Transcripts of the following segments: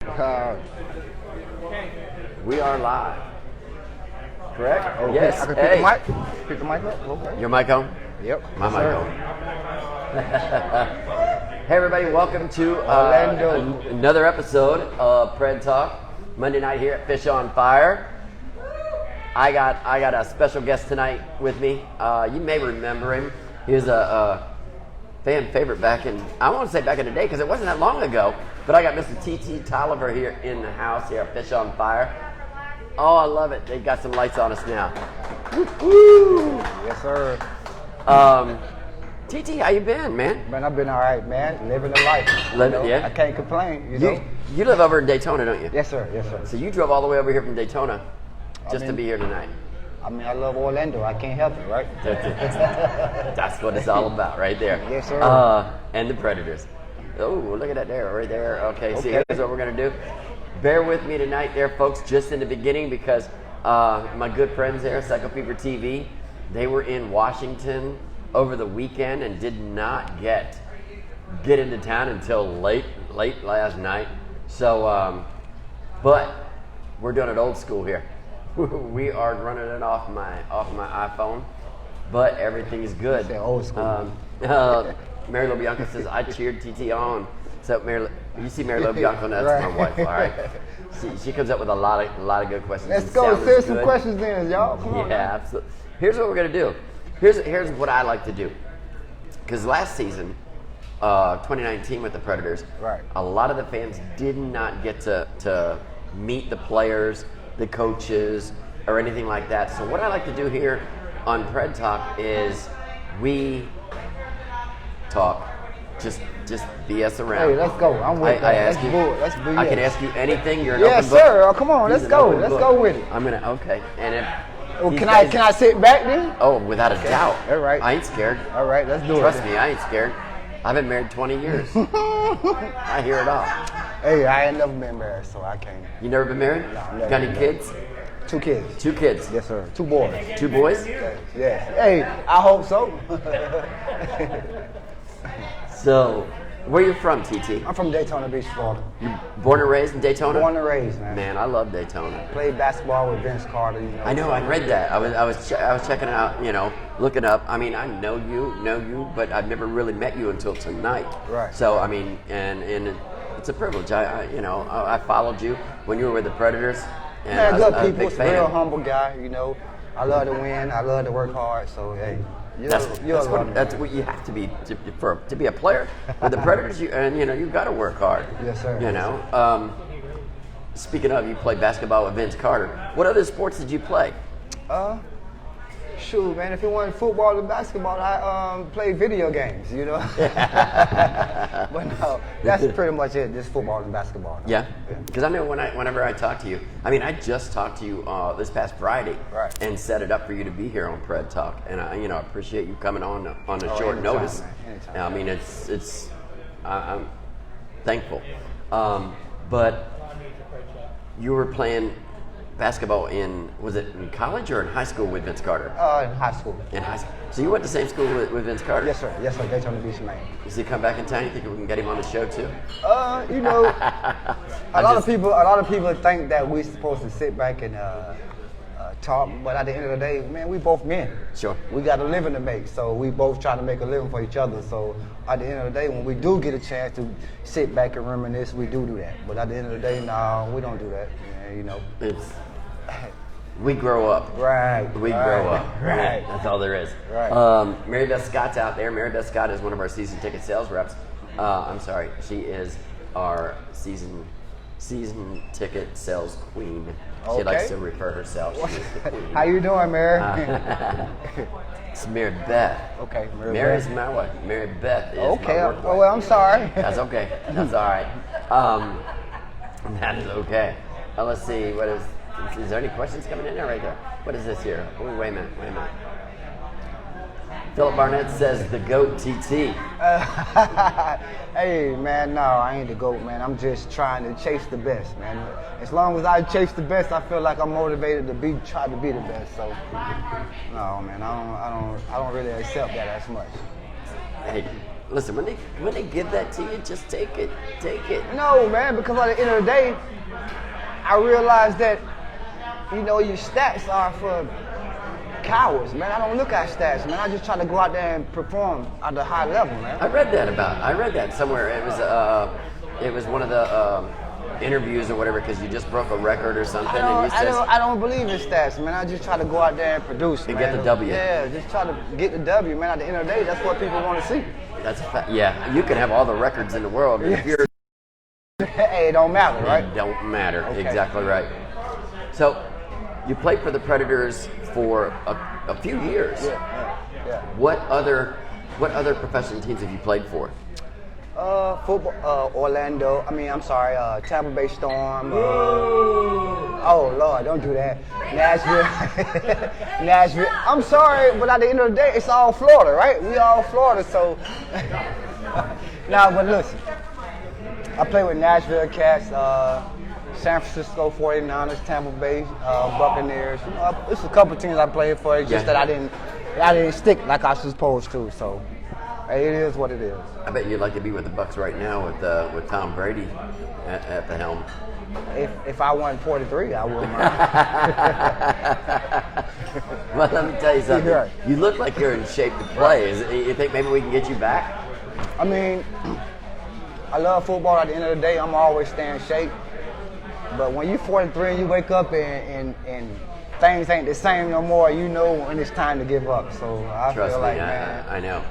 Uh, We are live. Correct? okay. Yes. I can Hey. pick the mic up. Okay. Your mic on? Yep. My Yes, mic sir. on. Hey everybody, welcome to Orlando. another episode of Pred Talk, Monday night here at Fish on Fire. I got a special guest tonight with me. You may remember him. He was a fan favorite back in, I want to say back in the day because it wasn't that long ago, but I got Mr. T.T. Toliver here in the house here at Fish on Fire. Oh, I love it. They got some lights on us now. Woo! Yes, sir. TT, how you been, man? Man, I've been all right, man. Living the life. Yeah. I can't complain. You know. You live over in Daytona, don't you? Yes, sir. Yes, sir. So you drove all the way over here from Daytona just to be here tonight. I mean, I love Orlando. I can't help it, right? That's what it's all about, right there. Yes, sir. And the Predators. Oh, look at that there, right there. Okay, see, Okay. here's what we're gonna do. Bear with me tonight, there, folks, just in the beginning because my good friends there, Psycho Fever TV, they were in Washington over the weekend and did not get into town until late last night. So, but we're doing it old school here. We are running it off my iPhone, but everything is good. Say old school. Mary LoBianco says I cheered TT on. So you see Mary LoBianco, that's Right. my wife. All right, she comes up with a lot of good questions. Let's and go. sound Send is some good. questions in, y'all. Come on. Yeah, absolutely. Here's what we're gonna do. Here's what I like to do. Because last season, 2019 with the Predators, Right. a lot of the fans did not get to meet the players, the coaches, or anything like that. So what I like to do here on Pred Talk is we talk, just BS around. Hey, let's go. I'm with that. I ask Let's you. do it. Let's do I it. can ask you anything. You're an Yes, open book. sir. Oh, come on. He's Let's an go. open Let's book. go with it. I'm gonna okay. And if Well, these can guys- I sit back then? Oh, without a doubt. All right. I ain't scared. All right, let's do Trust it. me, I ain't scared. I've been married 20 years. I hear it all. Hey, I ain't never been married, so I can't. You never been married? never Got any been kids? 2 kids. 2 kids. Yes, sir. 2 boys. 2 boys? Yes. Hey, I hope so. So, where you from, TT? I'm from Daytona Beach, Florida. You born and raised in Daytona? Born and raised, man. Man, I love Daytona. Played basketball with Vince Carter. You know. I know. I read that. I was checking out. Looking up. I mean, I know you, but I've never really met you until tonight. Right. So I mean, and it's a privilege. I followed you when you were with the Predators. And Man, I good was a people. big It's a fan. real humble guy. You know, I love to win. I love to work hard. So hey, That's what you have to be to be a player with the Predators. You've got to work hard. Yes, sir. Speaking of, you played basketball with Vince Carter. What other sports did you play? Shoot, man, if it wasn't football and basketball, I played video games, you know. But no, that's pretty much it, just football and basketball. Yeah, because I know whenever I talk to you, I mean, I just talked to you this past Friday, Right. and set it up for you to be here on Pred Talk, and I appreciate you coming on a short anytime, notice. man, anytime. I mean, I'm thankful, but you were playing basketball was it in college or in high school with Vince Carter? In high school. In high school. So you went to the same school with Vince Carter? Yes, sir. Yes, sir. Daytona Beach, man. Does he come back in town? You think we can get him on the show too? You know, a lot of people think that we're supposed to sit back and talk, but at the end of the day, man, we both men. Sure. We got a living to make, so we both trying to make a living for each other. So at the end of the day, when we do get a chance to sit back and reminisce, we do that. But at the end of the day, no, we don't do that. Man, you know. We grow up. Right. We grow up. Right. That's all there is. Right. Mary Beth Scott's out there. Mary Beth Scott is one of our season ticket sales reps. I'm sorry, she is our season ticket sales queen. She Okay. likes to refer herself. She is the queen. How you doing, Mary? It's Mary Beth. Okay, Mary's my wife. Mary Beth is Okay. my work wife. Well, I'm sorry. That's okay. That's all right. That is okay. Let's see. What is there any questions coming in there right there? What is this here? Oh, wait a minute. Philip Barnett says the GOAT TT. Hey, man, no, I ain't the GOAT, man. I'm just trying to chase the best, man. As long as I chase the best, I feel like I'm motivated to try to be the best. So, no, man, I don't really accept that as much. Hey, Listen, when they give that to you, just take it. No, man, because at the end of the day, I realized that, you know, your stats are for cowards, man. I don't look at stats, man. I just try to go out there and perform at a high level, man. I read that somewhere. It was one of the interviews or whatever, because you just broke a record or something. I don't believe in stats, man. I just try to go out there and produce, and man. get the W. Yeah, just try to get the W, man. At the end of the day, that's what people want to see. That's a fact. Yeah, you can have all the records in the world, and if you're hey, it don't matter, right? It don't matter. Okay. Exactly right. So, you played for the Predators for a few years. Yeah. What other professional teams have you played for? Football, Orlando. Tampa Bay Storm. Oh Lord, don't do that. Nashville. I'm sorry, but at the end of the day, it's all Florida, right? We all Florida, so. But listen, I play with Nashville Cats, San Francisco 49ers, Tampa Bay Buccaneers. You know, there's a couple teams I played for. It's just that I didn't stick like I was supposed to. So. It is what it is. I bet you'd like to be with the Bucs right now with Tom Brady at the helm. If I won 43, I would. Well, let me tell you something. Right. You look like you're in shape to play. You think maybe we can get you back? I mean, I love football. At the end of the day, I'm always staying in shape. But when you're 43 and you wake up and things ain't the same no more, you know when it's time to give up. So I Trust feel me, like, man, I know.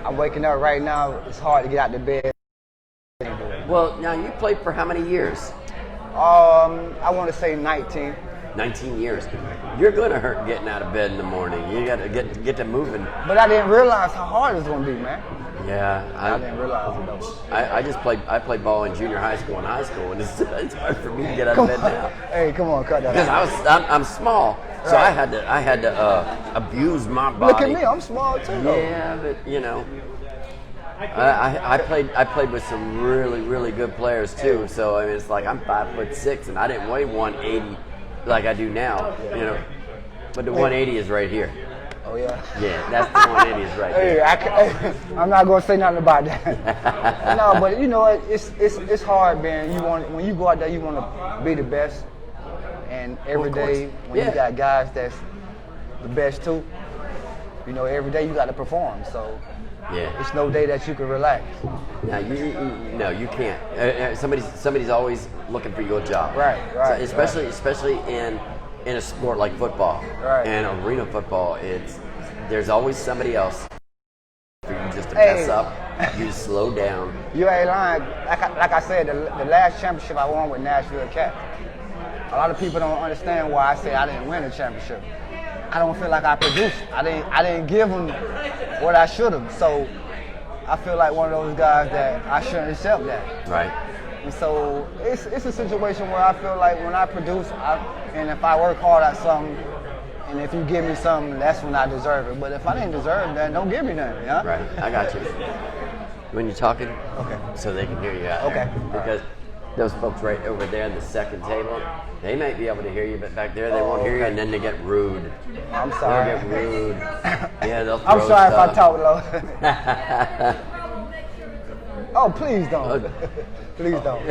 I'm waking up right now. It's hard to get out of bed. Well, now you played for how many years? I want to say 19. 19 years. You're going to hurt getting out of bed in the morning. You got to get to moving. But I didn't realize how hard it's going to be, man. Yeah, I didn't realize it though. I played ball in junior high school and high school, and it's hard for me to get out of bed now. Hey, come on, cut that out. Because I'm small, so Right. I had to abuse my body. Look at me, I'm small too. Though. Yeah, but you know, I played with some really, really good players too. So I mean, it's like I'm 5'6", and I didn't weigh 180 like I do now. You know, but the 180 is right here. Oh yeah. Yeah, that's the 180 is right here. I'm not gonna say nothing about that. No, but you know, it's hard, man. When you go out there, you want to be the best, and every day when you got guys that's the best too, you know, every day you got to perform. So it's no day that you can relax. Now you can't. Somebody's always looking for your job. Right. So especially in a sport like football and arena football, there's always somebody else for you just to mess up. You slow down. You ain't lying. Like I said, the last championship I won with Nashville Cats. A lot of people don't understand why I say I didn't win the championship. I don't feel like I produced. I didn't give them what I should have. So I feel like one of those guys that I shouldn't accept that. Right. And so it's a situation where I feel like when I produce, and if I work hard at something, and if you give me something, that's when I deserve it. But if I didn't deserve that, don't give me nothing. Yeah? Right. I got you. When you're talking, okay, so they can hear you out there. Because those folks right over there in the second table, they might be able to hear you, but back there they won't hear you, and then they get rude. I'm sorry. They'll get rude. Yeah, they'll throw I'm sorry stuff. if I talk low. Oh, please don't. Please don't.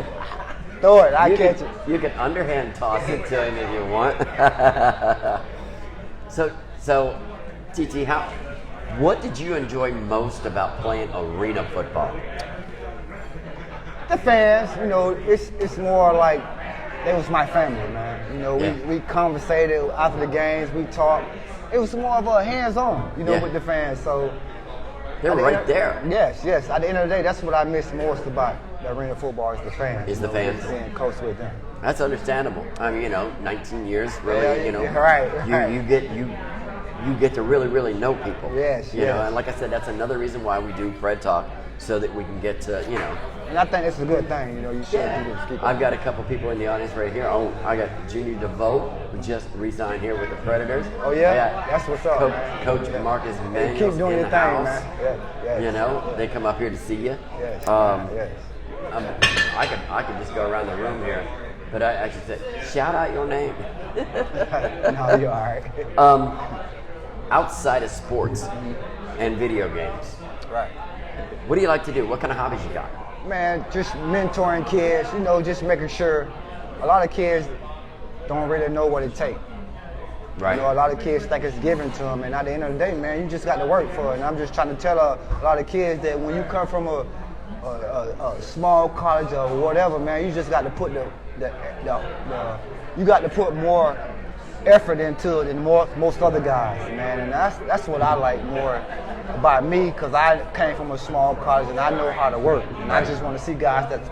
Throw it. I catch it. You can underhand toss it to him if you want. So, TT, what did you enjoy most about playing arena football? The fans, you know, it's more like they was my family, man. You know, we conversated after the games, we talked. It was more of a hands-on, you know, with the fans. So they're right there. Yes. At the end of the day, that's what I miss most about the arena football is the fans. Is the fans. Being close with them. That's understandable. I mean, 19 years, really, you get to really, really know people. Yes. You know, and like I said, that's another reason why we do Fred Talk, so that we can get to, And I think it's a good thing, you know, you should do this. I've got a couple people in the audience right here. Oh, I got Junior DeVoe, who just re-signed here with the Predators. Oh, yeah? That's what's up, Coach Marcus Manuel's keep doing in your the thing, house. man. Yes. You know, they come up here to see you. Yes. I could just go around the room here, but I should say, shout out your name. No, you're all right. Outside of sports and video games, right? What do you like to do? What kind of hobbies you got? Man, just mentoring kids, you know, just making sure. A lot of kids don't really know what it takes. Right. You know, a lot of kids think it's given to them, and at the end of the day, man, you just got to work for it. And I'm just trying to tell a lot of kids that when you come from a small college or whatever, man, you just got to put you got to put more effort into it than most other guys, man. And that's what I like more about me, because I came from a small college and I know how to work. And I just want to see guys that's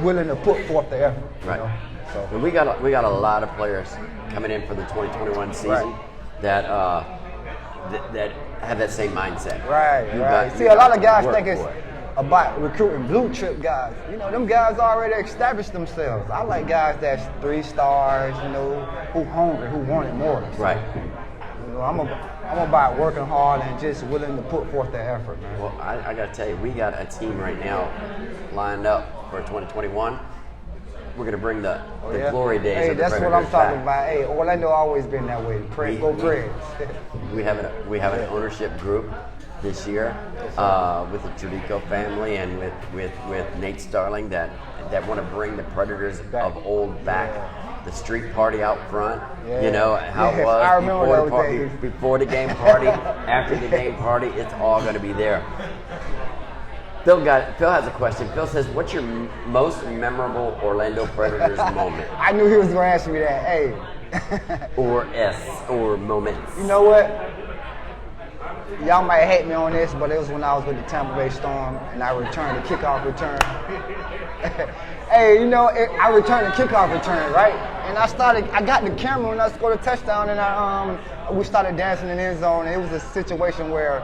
willing to put forth the effort. Right. You know? So. And we got a lot of players coming in for the 2021 season that that have that same mindset. Right. See, a lot of guys think it's about recruiting blue chip guys. You know, them guys already established themselves. I like guys that's 3 stars, you know, who hungry, who want it more. So, right. You know, I'm about working hard and just willing to put forth the effort, man. Well, I got to tell you, we got a team right now lined up for 2021. We're going to bring the glory days of the that's what I'm Predators talking back. about. Hey, Orlando always been that way. Go Preds. We have an ownership group this year with the Judico family and with Nate Starling that want to bring the Predators of old back. The street party out front, you know how it was before the game party, after the game party. It's all going to be there. Phil has a question. Phil says, "What's your most memorable Orlando Predators moment?" I knew he was going to ask me that. Hey. or moments. You know what? Y'all might hate me on this, but it was when I was with the Tampa Bay Storm and I returned the kickoff return. Hey, you know, I returned the kickoff return, right? And I got the camera and I scored a touchdown, and we started dancing in the end zone. And it was a situation where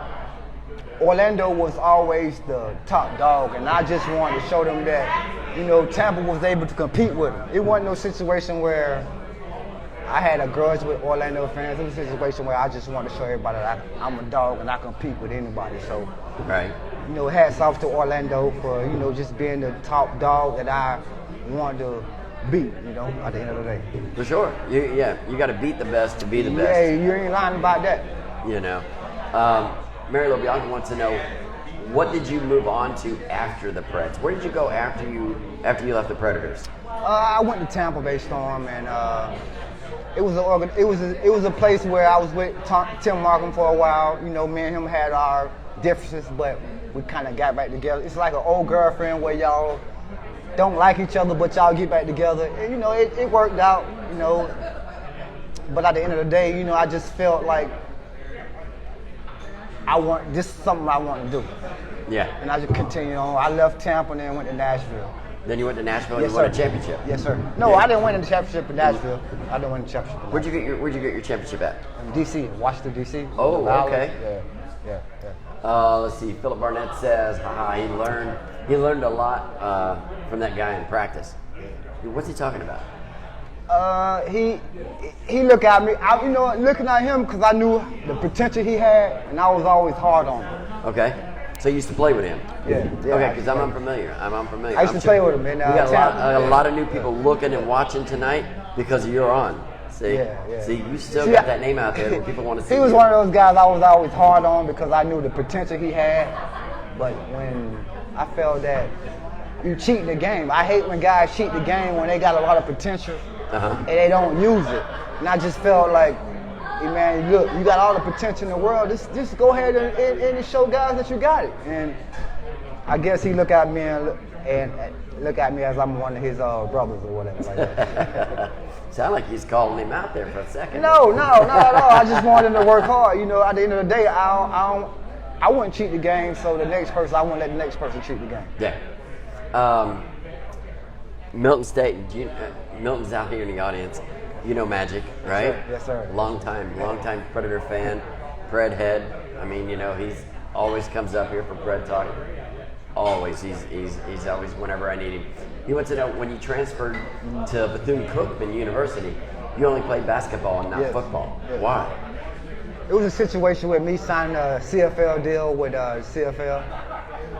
Orlando was always the top dog, and I just wanted to show them that, you know, Tampa was able to compete with them. It wasn't no situation where I had a grudge with Orlando fans. It was a situation where I just wanted to show everybody that I'm a dog and I compete with anybody. So, right. You know, hats off to Orlando for, you know, just being the top dog that I wanted to beat, you know, at the end of the day. For sure. You got to beat the best to be the best. Yeah, you ain't lying about that. You know. Mary LoBianca wants to know, what did you move on to after the Preds? Where did you go after you left the Predators? I went to Tampa Bay Storm, and it was a place where I was with Tim Markham for a while. You know, me and him had our differences, but we kind of got back together. It's like an old girlfriend where y'all don't like each other, but y'all get back together. And, you know, it worked out, you know. But at the end of the day, you know, I just felt like this is something I want to do. Yeah. And I just continued on. I left Tampa and then went to Nashville. Then you went to Nashville and you won a championship. Yes, sir. No, I didn't win the championship in Nashville. I didn't win the championship. Where'd you get your championship at? In D.C., Washington, D.C. Oh, okay. Yeah. Let's see. Philip Barnett says, he learned a lot from that guy in practice. What's he talking about? He looked at me. Looking at him because I knew the potential he had, and I was always hard on him. Okay. So you used to play with him? Yeah. Okay, because I'm unfamiliar. I used to play with him. And, we got a lot of new people looking and watching tonight because you're on. See? Yeah. See, you still got that name out there that people want to see. He was one of those guys I was always hard on because I knew the potential he had. But when I felt that you cheat the game, I hate when guys cheat the game when they got a lot of potential and they don't use it. And I just felt like, hey man, look, you got all the potential in the world. Just go ahead and show guys that you got it. And I guess he look at me and look at me as I'm one of his brothers or whatever like that. Sound like he's calling him out there for a second. No, not at all. I just wanted him to work hard. You know, at the end of the day, I wouldn't cheat the game. So I wouldn't let the next person cheat the game. Yeah. Milton State. Milton's out here in the audience. You know Magic, right? Yes, sir. Long time Predator fan, Pred head. I mean, you know, he's always comes up here for Pred talk. Always, he's always whenever I need him. He wants to know, when you transferred to Bethune-Cookman University, you only played basketball and not football. Yes. Why? It was a situation with me signing a CFL deal with CFL,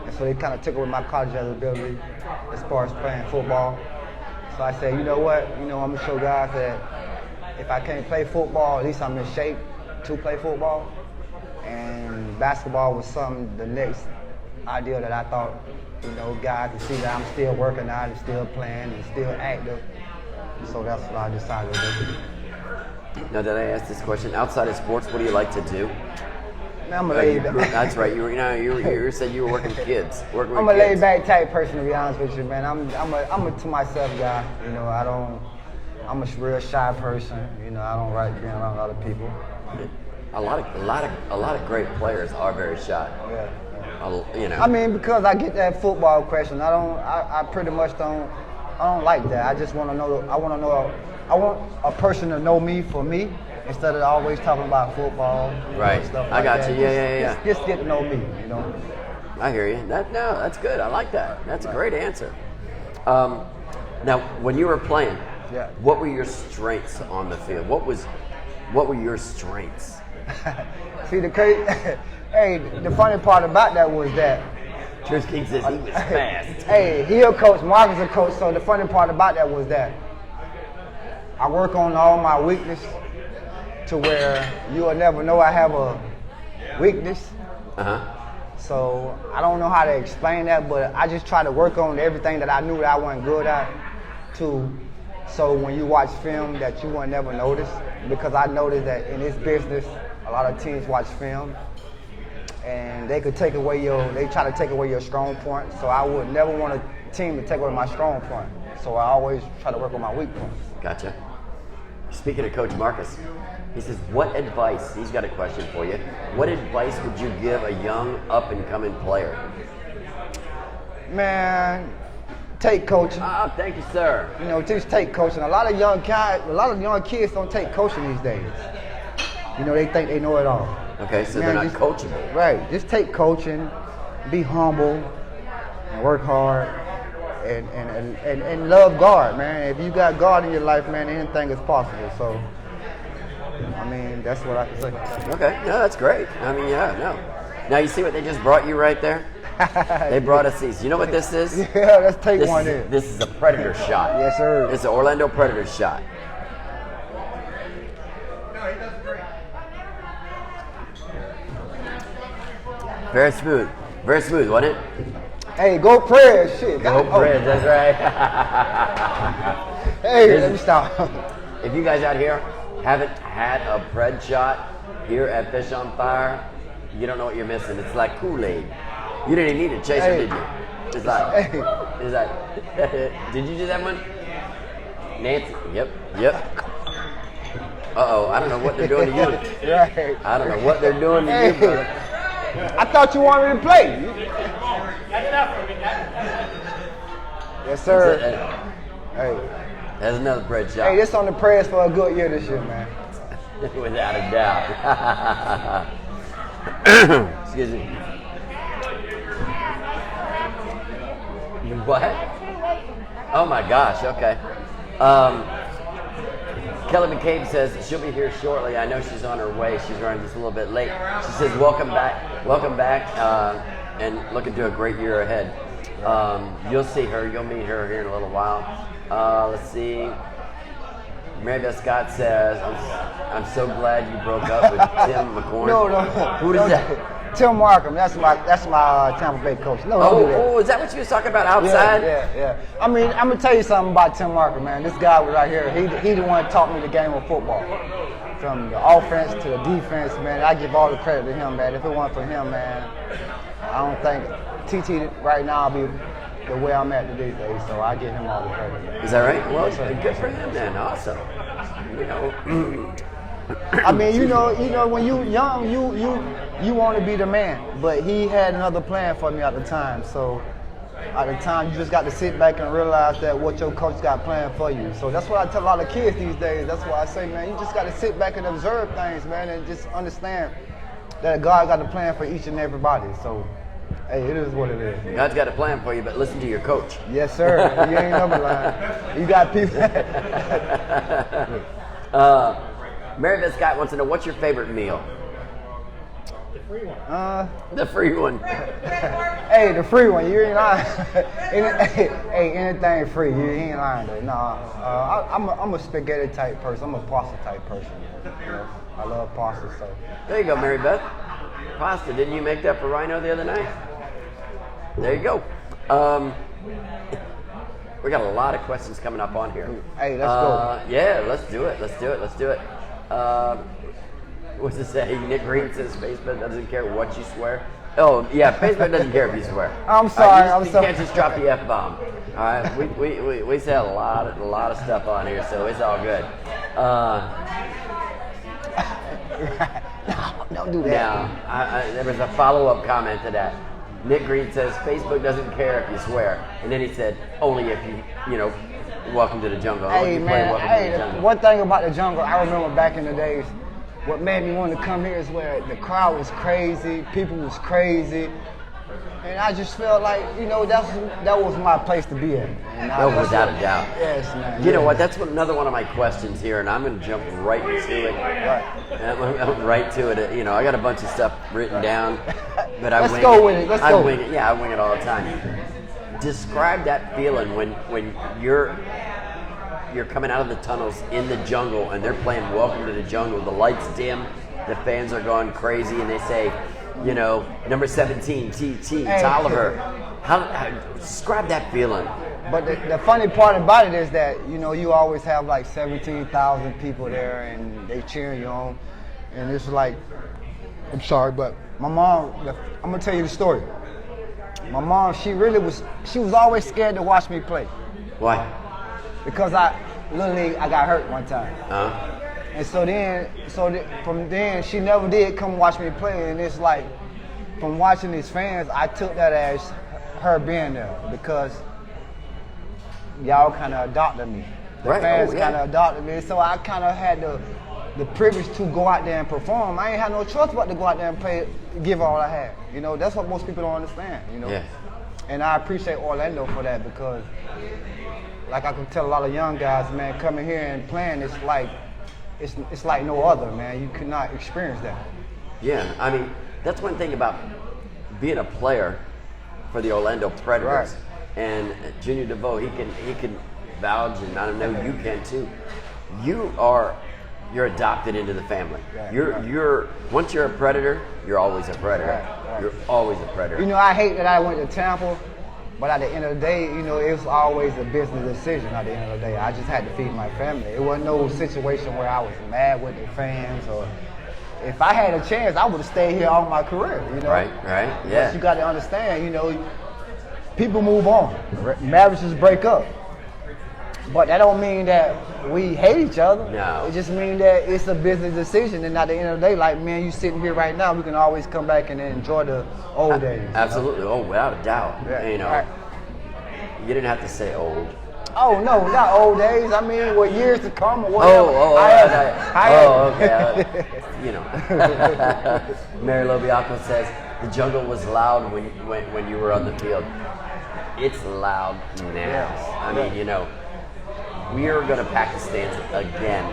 and so they kind of took away my college eligibility as far as playing football. So I said, you know what? You know, I'm gonna show guys that if I can't play football, at least I'm in shape to play football. And basketball was the next idea that I thought, guys could see that I'm still working out and still playing and still active. So that's what I decided to do. Now, did I ask this question? Outside of sports, what do you like to do? Man, I'm a laid back. That's right. You said you were working with kids. I'm a laid back type person, to be honest with you, man. I'm a to myself guy. I'm a real shy person. I don't like being around other people. A lot of great players are very shy. Yeah. I mean, because I get that football question, I pretty much don't like that. I just want to know. I want a person to know me for me instead of always talking about football. Right. And stuff I like got that. you. Yeah. Just get to know me. I hear you. That's good. I like that. That's a great answer. Now, when you were playing, what were your strengths on the field? What were your strengths? See, the funny part about that was that Church King says he was fast. Hey, he a coach, Marcus a coach. So the funny part about that was that I work on all my weakness to where you'll never know I have a weakness. So I don't know how to explain that, but I just try to work on everything that I knew that I wasn't good at so when you watch film that you will never notice, because I noticed that in this business, a lot of teams watch film and they try to take away your strong point. So I would never want a team to take away my strong point. So I always try to work on my weak points. Gotcha. Speaking of Coach Marcus, he says, he's got a question for you. What advice would you give a young up-and-coming player? Man, take coaching. Thank you, sir. Just take coaching. A lot of young kids don't take coaching these days. They think they know it all. Okay, so they're not coachable. Right. Just take coaching, be humble, and work hard, and love God, man. If you got God in your life, man, anything is possible. So, I mean, that's what I can say. Okay, no, that's great. I mean, Now you see what they just brought you right there? They brought us these. You know what this is? Yeah, let's take one in. This is a Predator shot. Yes, sir. It's an Orlando Predator shot. Very smooth, wasn't it? Hey, go Preds, shit. Go Preds, that's right. Hey, let me stop. If you guys out here haven't had a Pred shot here at Fish on Fire, you don't know what you're missing. It's like Kool-Aid. You didn't even need a chaser, did you? It's like, did you do that one? Nancy, yep. Uh-oh, I don't know what they're doing to you. Right. I don't know what they're doing to you, brother. I thought you wanted me to play. Yes, sir. Hey. That's another Pred shot. Hey, this on the prayers for a good year this year, man. Without a doubt. Excuse me. What? Oh my gosh, okay. Kelly McCabe says she'll be here shortly. I know she's on her way. She's running just a little bit late. She says, welcome back, and looking to a great year ahead. You'll see her. You'll meet her here in a little while. Let's see. Mary Beth Scott says, I'm so glad you broke up with Tim McCorn. No. Who is that? Tim Markham. That's my Tampa Bay coach. No, don't do that. Is that what you was talking about outside? Yeah. I mean, I'm gonna tell you something about Tim Markham, man. This guy was right here. He the one that taught me the game of football, from the offense to the defense, man. I give all the credit to him, man. If it weren't for him, man, I don't think TT right now will be the way I'm at these days. So I give him all the credit, man. Is that right? Well, good for him then. Awesome. I mean, when you young, you want to be the man, but he had another plan for me at the time. So at the time, you just got to sit back and realize that what your coach got planned for you. So that's what I tell a lot of kids these days. That's why I say, man, you just got to sit back and observe things, man, and just understand that God got a plan for each and everybody. So, hey, it is what it is. God's got a plan for you, but listen to your coach. Yes, sir. You ain't never lying. You got people. Mary Beth Scott wants to know, what's your favorite meal? The free one. The free one. Hey, the free one. You ain't lying. Hey, anything free. You ain't lying though. Nah, I'm a spaghetti type person. I'm a pasta type person. I love pasta. So there you go, Mary Beth. Pasta. Didn't you make that for Rhino the other night? There you go. We got a lot of questions coming up on here. Hey, let's go. Yeah, let's do it. What's it say? Nick Green says Facebook doesn't care what you swear. Oh, yeah, Facebook doesn't care if you swear. I'm sorry. You can't just drop the F-bomb. All right, we say a lot of stuff on here, so it's all good. No, don't do that. Now, there was a follow-up comment to that. Nick Green says Facebook doesn't care if you swear, and then he said only if you know, welcome to the jungle. Hey man, one thing about the jungle, I remember back in the days, what made me want to come here is where the crowd was crazy, people was crazy, and I just felt like, you know, that was my place to be at. No, without a doubt. Yes, man. You know what? That's another one of my questions here, and I'm going to jump right to it. Right to it. You know, I got a bunch of stuff written down, but I wing it. I wing it. Yeah, I wing it all the time. Describe that feeling when you're coming out of the tunnels in the jungle, and they're playing "Welcome to the Jungle." The lights dim, the fans are going crazy, and they say, you know, number 17, Toliver. How describe that feeling? But the funny part about it is that, you know, you always have like 17,000 people there, and they cheering you on, and it's like, I'm sorry, but my mom, I'm gonna tell you the story. My mom, she was always scared to watch me play. Why? Because Little League, I got hurt one time. And from then, she never did come watch me play. And it's like, from watching these fans, I took that as her being there, because y'all kind of adopted me. The fans kind of adopted me. So I kind of had the privilege to go out there and perform. I ain't had no choice but to go out there and play, give all I had. You know, that's what most people don't understand, you know. Yes. And I appreciate Orlando for that, because like I can tell a lot of young guys, man, coming here and playing, it's like no other, man. You cannot experience that. Yeah, I mean, that's one thing about being a player for the Orlando Predators. Right. And Junior DeVoe, he can vouch, and I know you can too. You're adopted into the family. Right. Once you're a Predator, you're always a Predator. Right. You're always a Predator. You know, I hate that I went to Tampa. But at the end of the day, you know, it was always a business decision at the end of the day. I just had to feed my family. It wasn't no situation where I was mad with the fans, or if I had a chance, I would have stayed here all my career, you know? Right, yeah. But you got to understand, you know, people move on. Marriages break up. But that don't mean that we hate each other. No. It just means that it's a business decision, and at the end of the day, like, man, you sitting here right now, we can always come back and enjoy the old days. Absolutely. You know? Oh, without a doubt. Yeah. You know, right. You didn't have to say old. Oh, no, not old days. I mean, what years to come or whatever. Okay. You know. Mary Lobiaco says, the jungle was loud when you were on the field. It's loud now. Yes. I mean, you know, we are going to pack the stands again,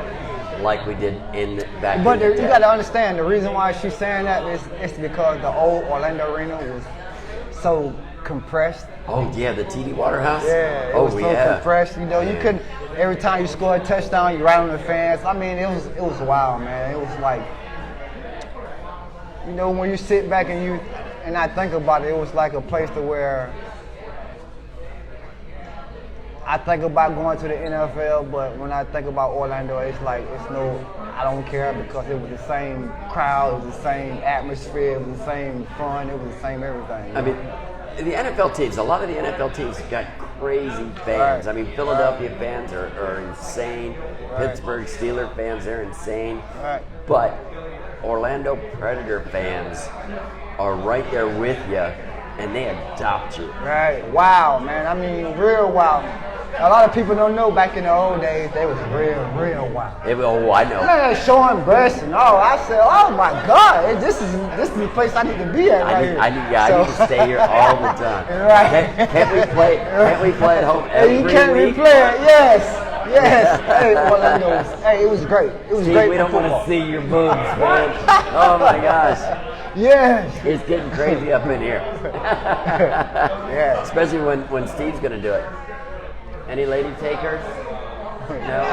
like we did back in the day. But you got to understand, the reason why she's saying that is because the old Orlando Arena was so compressed. Oh yeah, the TD Waterhouse. Yeah, it was so compressed. You know, you couldn't. Every time you score a touchdown, you ride on the fans. I mean, it was wild, man. It was like, you know, when you sit back and I think about it, it was like a place to where I think about going to the NFL, but when I think about Orlando, it's like, I don't care, because it was the same crowd, it was the same atmosphere, it was the same fun, it was the same everything. I mean, the NFL teams, a lot of the NFL teams got crazy fans. Right. I mean, Philadelphia fans are insane. Right. Pittsburgh Steelers fans, they're insane. Right. But Orlando Predator fans are right there with you, and they adopt you. Right. Wow, man. I mean, real wow. A lot of people don't know, back in the old days, they was real wild. I know. Man, showing breasts and all. I said, oh my God, this is the place I need to be at here. I need to stay here all the time. Right. Can't we play at home every week? You can't replay it, yes. Hey, Orlando, it was great. It was great. We don't want to see your boobs, man. Oh my gosh. Yes. It's getting crazy up in here. Yeah. Especially when Steve's going to do it. Any lady takers? No.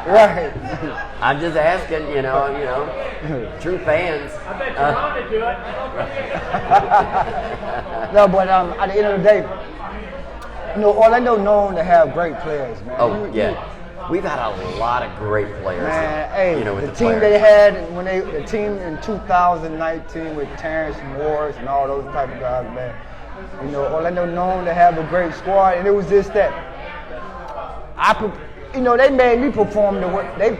Right. I'm just asking, true fans. I bet you want to do it. No, but at the end of the day, Orlando known to have great players, man. Oh, yeah. We've had a lot of great players. Man, hey, with the team players. they had the team in 2019 with Terrence Morris and all those type of guys, man. Orlando known to have a great squad, and it was just that they made me perform the work. They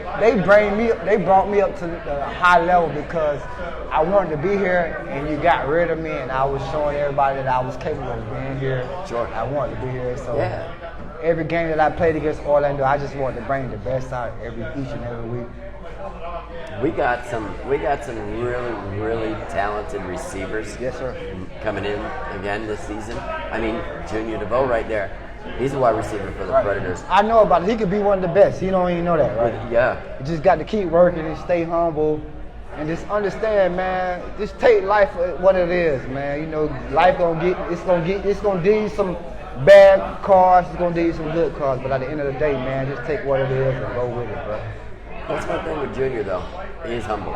brought me up to the high level because I wanted to be here, and you got rid of me, and I was showing everybody that I was capable of being here. Sure. I wanted to be here, so Yeah. every game that I played against Orlando, I just wanted to bring the best out each and every week. We got some really, really talented receivers. Yes, sir. Coming in again this season. I mean, Junior DeVoe right there. He's a wide receiver for the Predators. I know about it. He could be one of the best. You don't even know that, right? Yeah. You just got to keep working and stay humble, and just understand, man. Just take life for what it is, man. Life it's gonna do you some bad cards. It's gonna do you some good cards. But at the end of the day, man, just take what it is and go with it, bro. That's one thing with Junior though. He's humble.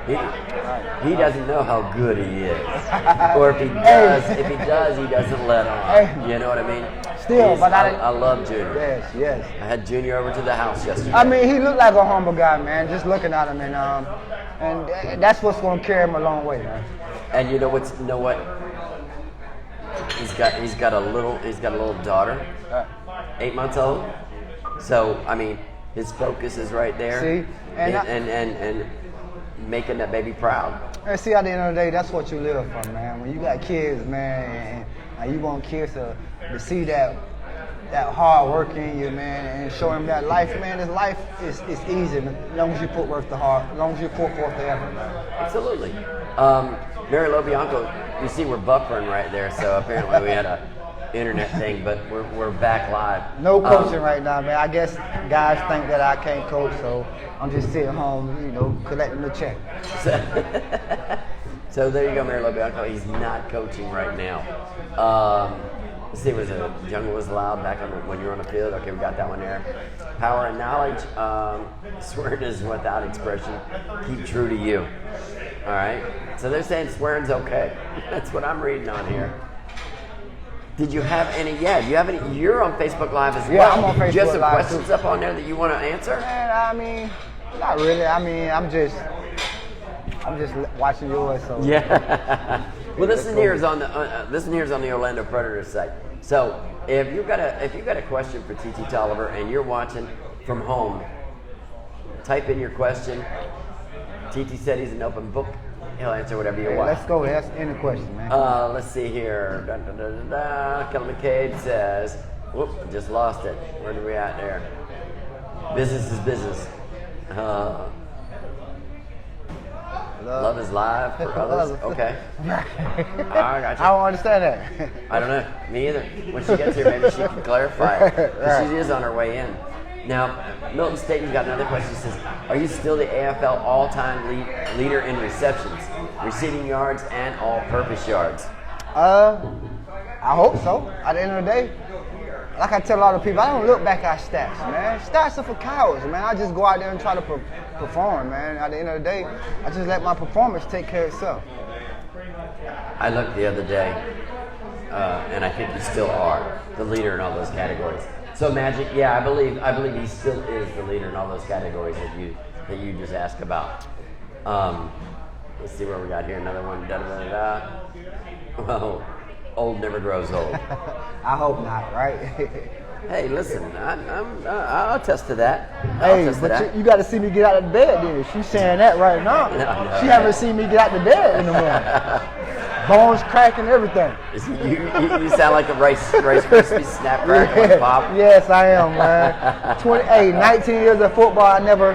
He doesn't know how good he is, or if he does, he doesn't let on. You know what I mean? Still, but I love Junior. Yes. I had Junior over to the house yesterday. I mean, he looked like a humble guy, man. Just looking at him, and that's what's gonna carry him a long way, man. And you know what? He's got a little daughter, 8 months old. So I mean, his focus is right there. See, and making that baby proud. And see, at the end of the day, that's what you live for, man. When you got kids, man, and you want kids to see that hard work in you, man, and show them that life, man. This life is easy as long as you put forth the effort, man. Absolutely. Mary LoBianco, you see we're buffering right there, so apparently we had a internet thing, but we're back live. No coaching right now, man. I guess guys think that I can't coach, so I'm just sitting home, collecting the check. So there you go, Mary LoBianco. He's not coaching right now. Let's see, was it Jungle was loud back when you were on the field? Okay, we got that one there. Power and knowledge. Swearing is without expression. Keep true to you. All right. So they're saying swearing's okay. That's what I'm reading on here. Did you have any? Yeah, do you have any? You're on Facebook Live as well. Yeah, I'm on Facebook Live. Do you have some questions up on there that you want to answer? Man, I mean, not really. I mean, I'm just watching yours. So yeah. Well, this one here is on the Orlando Predators site. So if you got a question for TT Toliver and you're watching from home, type in your question. TT said he's an open book. He'll answer whatever you want. Let's go. That's any question, man. Let's see here. Kelly McCabe says, whoop, just lost it. Where are we at there? Business is business. Love is live for others. Okay. I got you. I don't understand that. I don't know. Me either. When she gets here, maybe she can clarify it. 'Cause she is on her way in. Now, Milton Staten's got another question. He says, are you still the AFL all-time leader in receptions, receiving yards, and all-purpose yards? I hope so. At the end of the day, like I tell a lot of people, I don't look back at stats, man. Stats are for cowards, man. I just go out there and try to perform, man. At the end of the day, I just let my performance take care of itself. I looked the other day, and I think you still are the leader in all those categories. So Magic, yeah, I believe he still is the leader in all those categories that you just asked about. Let's see where we got here. Another one. Well, old never grows old. I hope not, right? Hey, listen, I'll attest to that. You got to see me get out of bed. Then she's saying that right now. No, she haven't seen me get out of bed in the morning. Bones cracking, everything. You sound like a Rice Krispie snap crackle pop. Yes, I am, man. 19 years of football. I never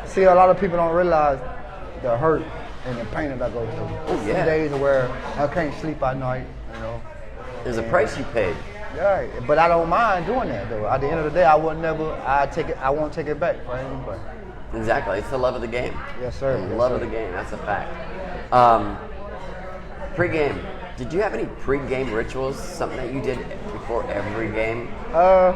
see a lot of people don't realize the hurt and the pain that I go through. Oh, yeah. Some days where I can't sleep at night, There's a price you paid. Yeah, but I don't mind doing that though. At the end of the day, I won't take it back for anybody. Exactly. It's the love of the game. Yes, sir. The love of the game. That's a fact. Pre-game. Did you have any pre-game rituals? Something that you did before every game? No,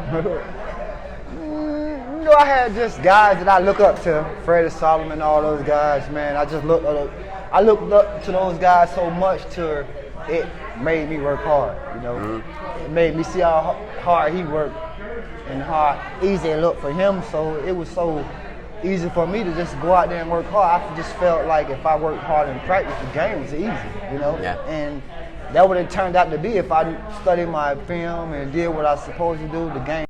know, I had just guys that I look up to, Freddie Solomon, all those guys, man. I looked up to those guys so much to it made me work hard, you know. Mm-hmm. It made me see how hard he worked and how easy it looked for him. So it was so easy for me to just go out there and work hard. I just felt like if I worked hard in practice, the game was easy, you know. Yeah. And that would have turned out to be if I studied my film and did what I was supposed to do, the game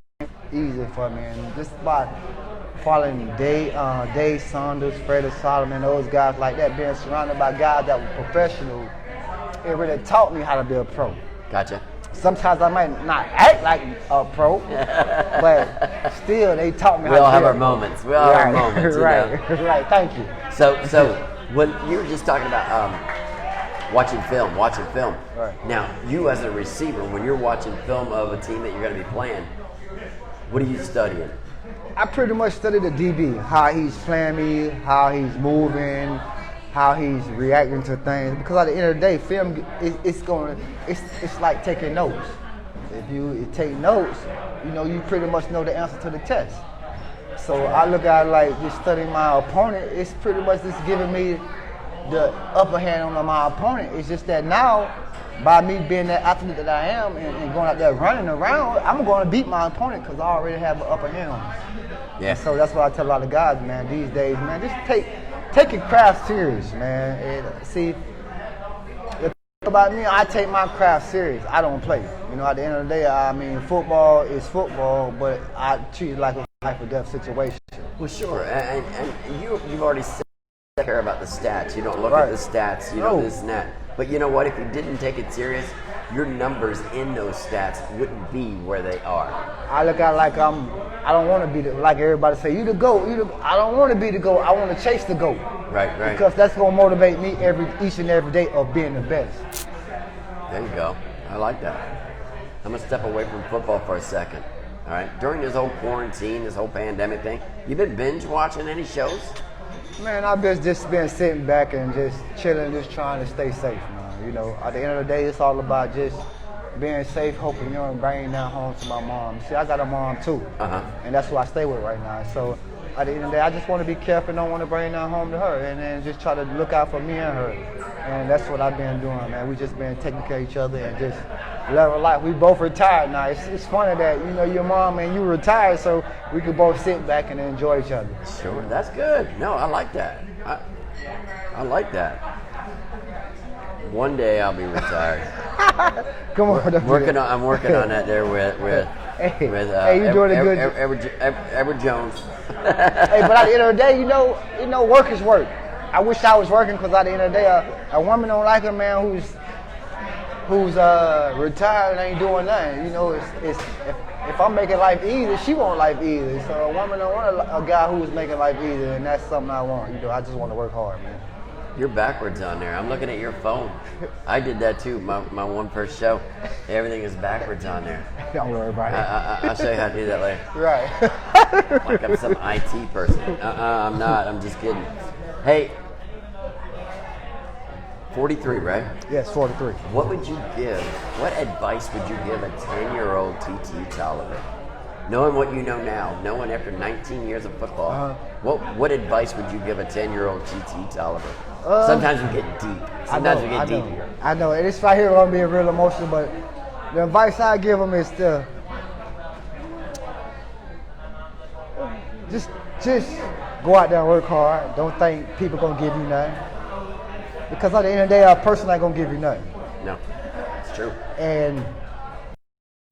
easy for me. And just by following Dave Saunders, Freddie Solomon, those guys like that, being surrounded by guys that were professional, it really taught me how to be a pro. Gotcha. Sometimes I might not act like a pro, but still they taught me how to be a pro. We all have our moments. We all have our moments. Right, right. Thank you. So when you were just talking about watching film. Right. Now, you as a receiver, when you're watching film of a team that you're going to be playing, what are you studying? I pretty much study the DB, how he's playing me, how he's moving, how he's reacting to things. Because at the end of the day, film it's like taking notes. If you take notes, you know you pretty much know the answer to the test. So I look at it like just studying my opponent. It's pretty much just giving me the upper hand on my opponent. It's just that now, by me being that athlete that I am and going out there running around, I'm going to beat my opponent because I already have an upper hand on him. Yeah. And so that's what I tell a lot of guys, man, these days, man, just take your craft serious, man. And see, the thing about me, I take my craft serious. I don't play. You know, at the end of the day, I mean, football is football, but I treat it like a life or death situation. Well, sure. And you've already said you care about the stats. You don't look Right. at the stats. You know this and that. But you know what? If you didn't take it serious, your numbers in those stats wouldn't be where they are. I look at it like I don't want to be like everybody say, you the GOAT. I don't want to be the GOAT. I want to chase the GOAT. Right. Because that's going to motivate me each and every day of being the best. There you go. I like that. I'm going to step away from football for a second. All right. During this whole quarantine, this whole pandemic thing, you been binge watching any shows? Man, I've just been sitting back and just chilling, just trying to stay safe, man. You know, at the end of the day, it's all about just being safe, hoping you don't bring that home to my mom. See, I got a mom too, and that's who I stay with right now. So at the end of the day, I just want to be careful, don't want to bring that home to her, and then just try to look out for me and her. And that's what I've been doing, man. We just been taking care of each other and just living life. We both retired now. It's funny that, you know, your mom and you retired, so we could both sit back and enjoy each other. Sure, that's good. No, I like that. I like that. One day I'll be retired. Come on, I'm working on that there with you doing a good Edward Jones. Hey, but at the end of the day, you know, work is work. I wish I was working because at the end of the day, a woman don't like a man who's retired and ain't doing nothing. You know, if I'm making life easy, she won't life easy. So a woman don't want a guy who's making life easy, and that's something I want. You know, I just want to work hard, man. You're backwards on there. I'm looking at your phone. I did that too. My one first show, everything is backwards on there. Don't worry about it. I'll show you how to do that later. Right. Like I'm some IT person. I'm not. I'm just kidding. Hey, 43, right? Yes, 43. What advice would you give a 10-year-old TT Toliver? Knowing what you know now, knowing after 19 years of football, what advice would you give a 10-year-old TT Toliver? Sometimes we get deep. Sometimes we get deep here. I know. And this right here going to be real emotional, but the advice I give them is to just go out there and work hard. Don't think people going to give you nothing. Because at the end of the day, a person ain't going to give you nothing. No, it's true. And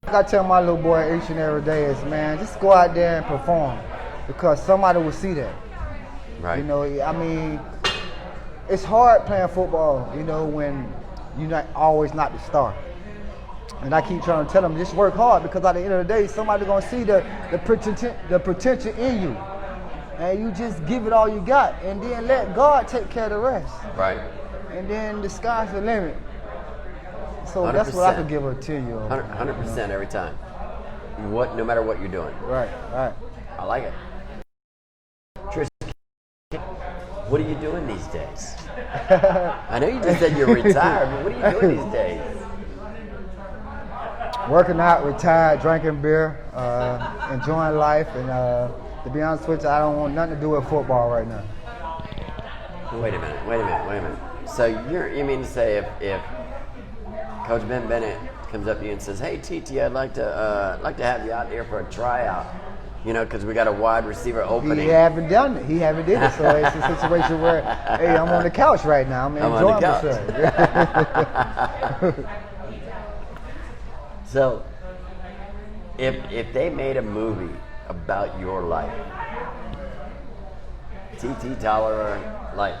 like I tell my little boy each and every day is, man, just go out there and perform. Because somebody will see that. Right. You know, I mean, it's hard playing football, you know, when you're not always not the star. And I keep trying to tell them, just work hard, because at the end of the day, somebody's going to see the potential in you. And you just give it all you got, and then let God take care of the rest. Right. And then the sky's the limit. So 100%. That's what I could give a 10-year-old. 100% every time. No matter what you're doing. Right. I like it. Trish, what are you doing these days? I know you just said you're retired, but what are you doing these days? Working out, retired, drinking beer, enjoying life, and To be honest with you, I don't want nothing to do with football right now. Wait a minute. So you mean to say if Coach Ben Bennett comes up to you and says, "Hey, TT, I'd like to have you out here for a tryout," because we got a wide receiver opening. He haven't done it. He haven't did it. So it's a situation where, hey, I'm on the couch right now. I'm enjoying myself. So, if they made a movie about your life, TT Toliver, like,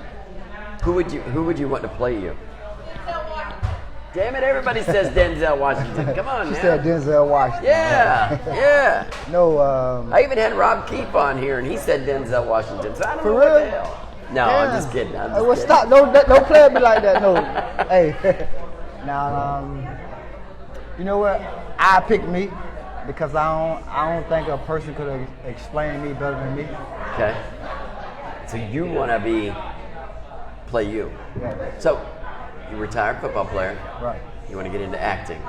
who would you want to play you? Damn it! Everybody says Denzel Washington. Come on, She now. said Denzel Washington. Yeah. No. I even had Rob Keefe on here, and he said Denzel Washington. So I don't For know what real? the hell. No, I'm just kidding. Well, stop! Don't play at me like that. No. Hey. Now, you know what? I pick me because I don't think a person could have explained me better than me. Okay. So you want to play you. Yeah. So you're a retired football player. Right. You want to get into acting.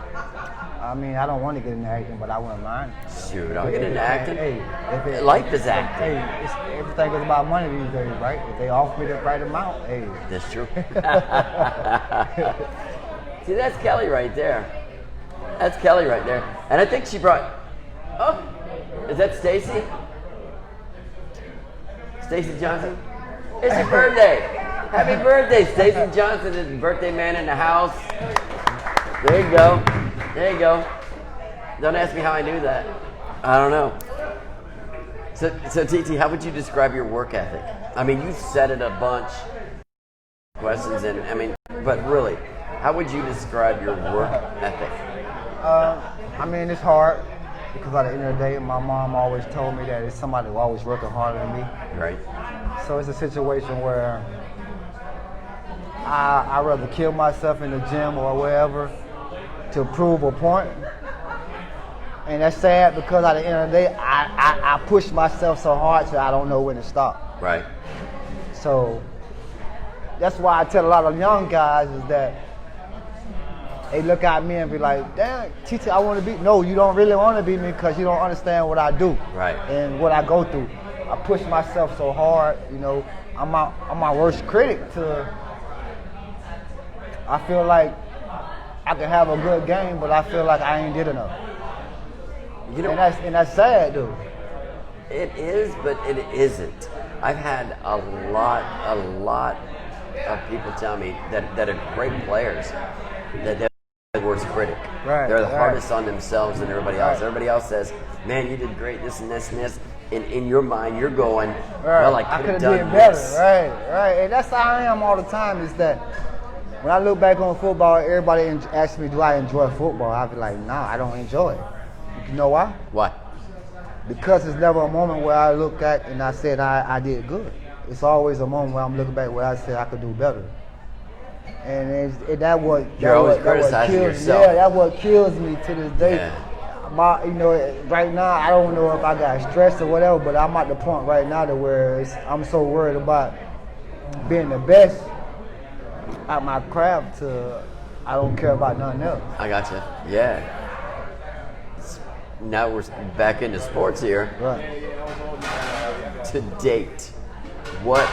I mean, I don't want to get into acting, but I wouldn't mind. Shoot, I'll get into acting. Hey, Life is acting. Hey, everything is about money these days, right? If they offer me the right amount, hey. That's true. See, that's Kelly right there. And I think she brought. Oh, is that Stacy? Stacy Johnson? It's your birthday. Happy birthday, Stacy Johnson is the birthday man in the house. There you go. Don't ask me how I knew that. I don't know. So TT, how would you describe your work ethic? I mean, you said it a bunch. Questions, but really, how would you describe your work ethic? I mean, it's hard because at the end of the day, my mom always told me that it's somebody who always working harder than me. Right. So it's a situation where I'd rather kill myself in the gym or wherever to prove a point. And that's sad because at the end of the day, I push myself so hard that I don't know when to stop. Right. So that's why I tell a lot of young guys is that they look at me and be like, damn, TT, I want to be. No, you don't really want to be me because you don't understand what I do. Right. And what I go through. I push myself so hard, I'm my worst critic I feel like I can have a good game, but I feel like I ain't did enough. And that's sad, dude. It is, but it isn't. I've had a lot of people tell me that are great players that they're the worst critic. Right, they're the right. hardest on themselves than everybody else. Right. Everybody else says, "Man, you did great. This and this and this." In your mind, you're going, Right. "Well, I could could have done done better." this." Right. And that's how I am all the time. Is that when I look back on football, everybody asks me, "Do I enjoy football?" I be like, "Nah, I don't enjoy it." You know why? Why? Because it's never a moment where I look back and I said I did good. It's always a moment where I'm looking back where I said I could do better. And You're always criticizing yourself. Yeah, that's what kills me to this day. Yeah. Right now I don't know if I got stressed or whatever, but I'm at the point right now to where I'm so worried about being the best at my craft to I don't care about nothing else. I gotcha. Yeah. Now we're back into sports here. Right. To date, what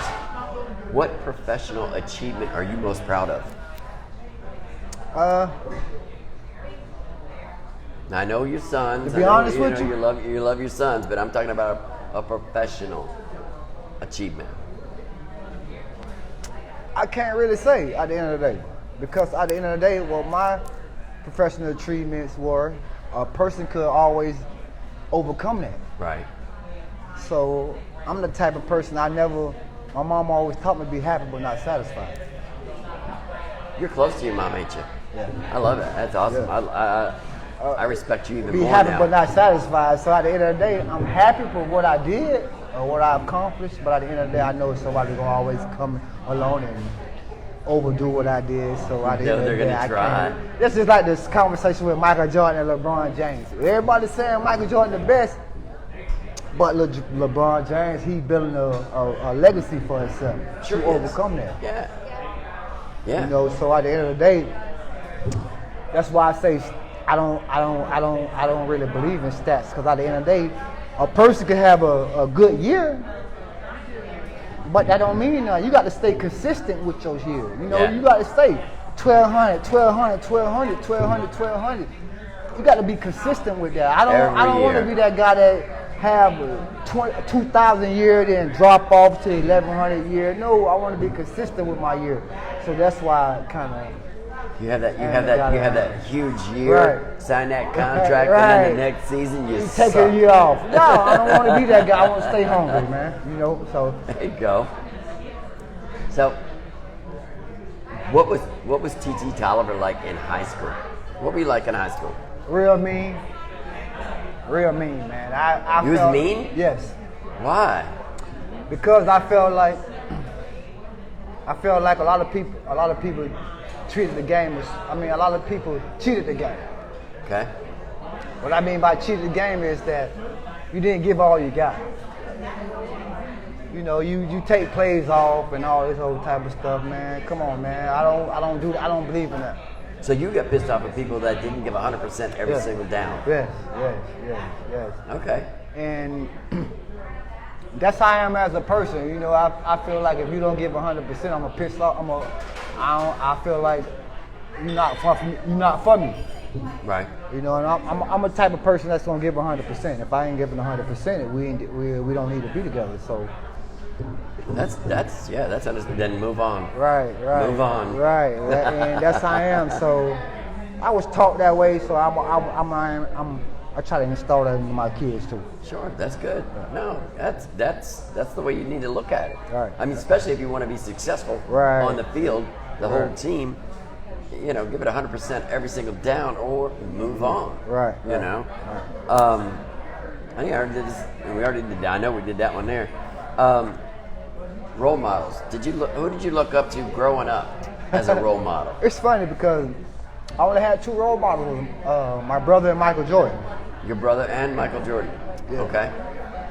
professional achievement are you most proud of? Now, I know your sons. To be honest with you, you love your sons, but I'm talking about a professional achievement. I can't really say at the end of the day because at the end of the day, what my professional achievements were, a person could always overcome that. Right. So I'm the type of person my mom always taught me to be happy but not satisfied. You're close to your mom, ain't you? Yeah. I love that. That's awesome. Yeah. I respect you even Be more happy now. but not satisfied. So at the end of the day, I'm happy for what I did or what I accomplished, but at the end of the day, I know somebody's gonna always come along and overdo what I did. So at the end of the They're day, gonna I try. can't. This is like this conversation with Michael Jordan and LeBron James. Everybody's saying Michael Jordan the best, but LeBron James, he's building a legacy for himself Sure to he is. overcome that. Yeah. So at the end of the day, that's why I say I don't really believe in stats because at the end of the day, a person can have a good year, but that don't mean nothing. You got to stay consistent with your year. You know, Yeah. you got to stay 1,200, 1,200, 1,200, 1,200, 1,200. You got to be consistent with that. I don't want to year. be that guy that have 2,000 a year then drop off to 1,100 a year. No, I want to be consistent with my year. So that's why I kind of. You have that huge year, Right. sign that contract, Right. and then the next season you Take suck. a year off. No, I don't want to be that guy. I want to stay hungry, man. You know, so. There you go. So, what was TT Toliver like in high school? What were you like in high school? Real mean, man. I You was felt, mean? Yes, Why? because I felt like a lot of people treated the game as. I mean, a lot of people cheated the game. Okay. What I mean by cheated the game is that you didn't give all you got. You know, you take plays off and all this old type of stuff, man. Come on, man. I don't believe in that. So you got pissed off at people that didn't give 100% every Yes. single down. Yes. Okay. And that's how I am as a person. You know, I feel like if you don't give 100%, I'm gonna piss off. I feel like you're not for me. Right. You know, and I'm a type of person that's gonna give 100%. If I ain't giving 100%, we don't need to be together. So. That's understood. Then move on. Right. Move on. Right, and that's how I am. So I was taught that way. So I try to install that into my kids too. Sure, that's good. No, that's the way you need to look at it. Right. I mean, especially if you want to be successful Right. on the field, the whole Right. team. You know, give it 100% every single down, or move on. Right. You know. I think I already did this. And we already did that. I know we did that one there. Role models. Who did you look up to growing up as a role model? It's funny because I only had two role models, my brother and Michael Jordan. Your brother and Michael Jordan. Yeah. Okay.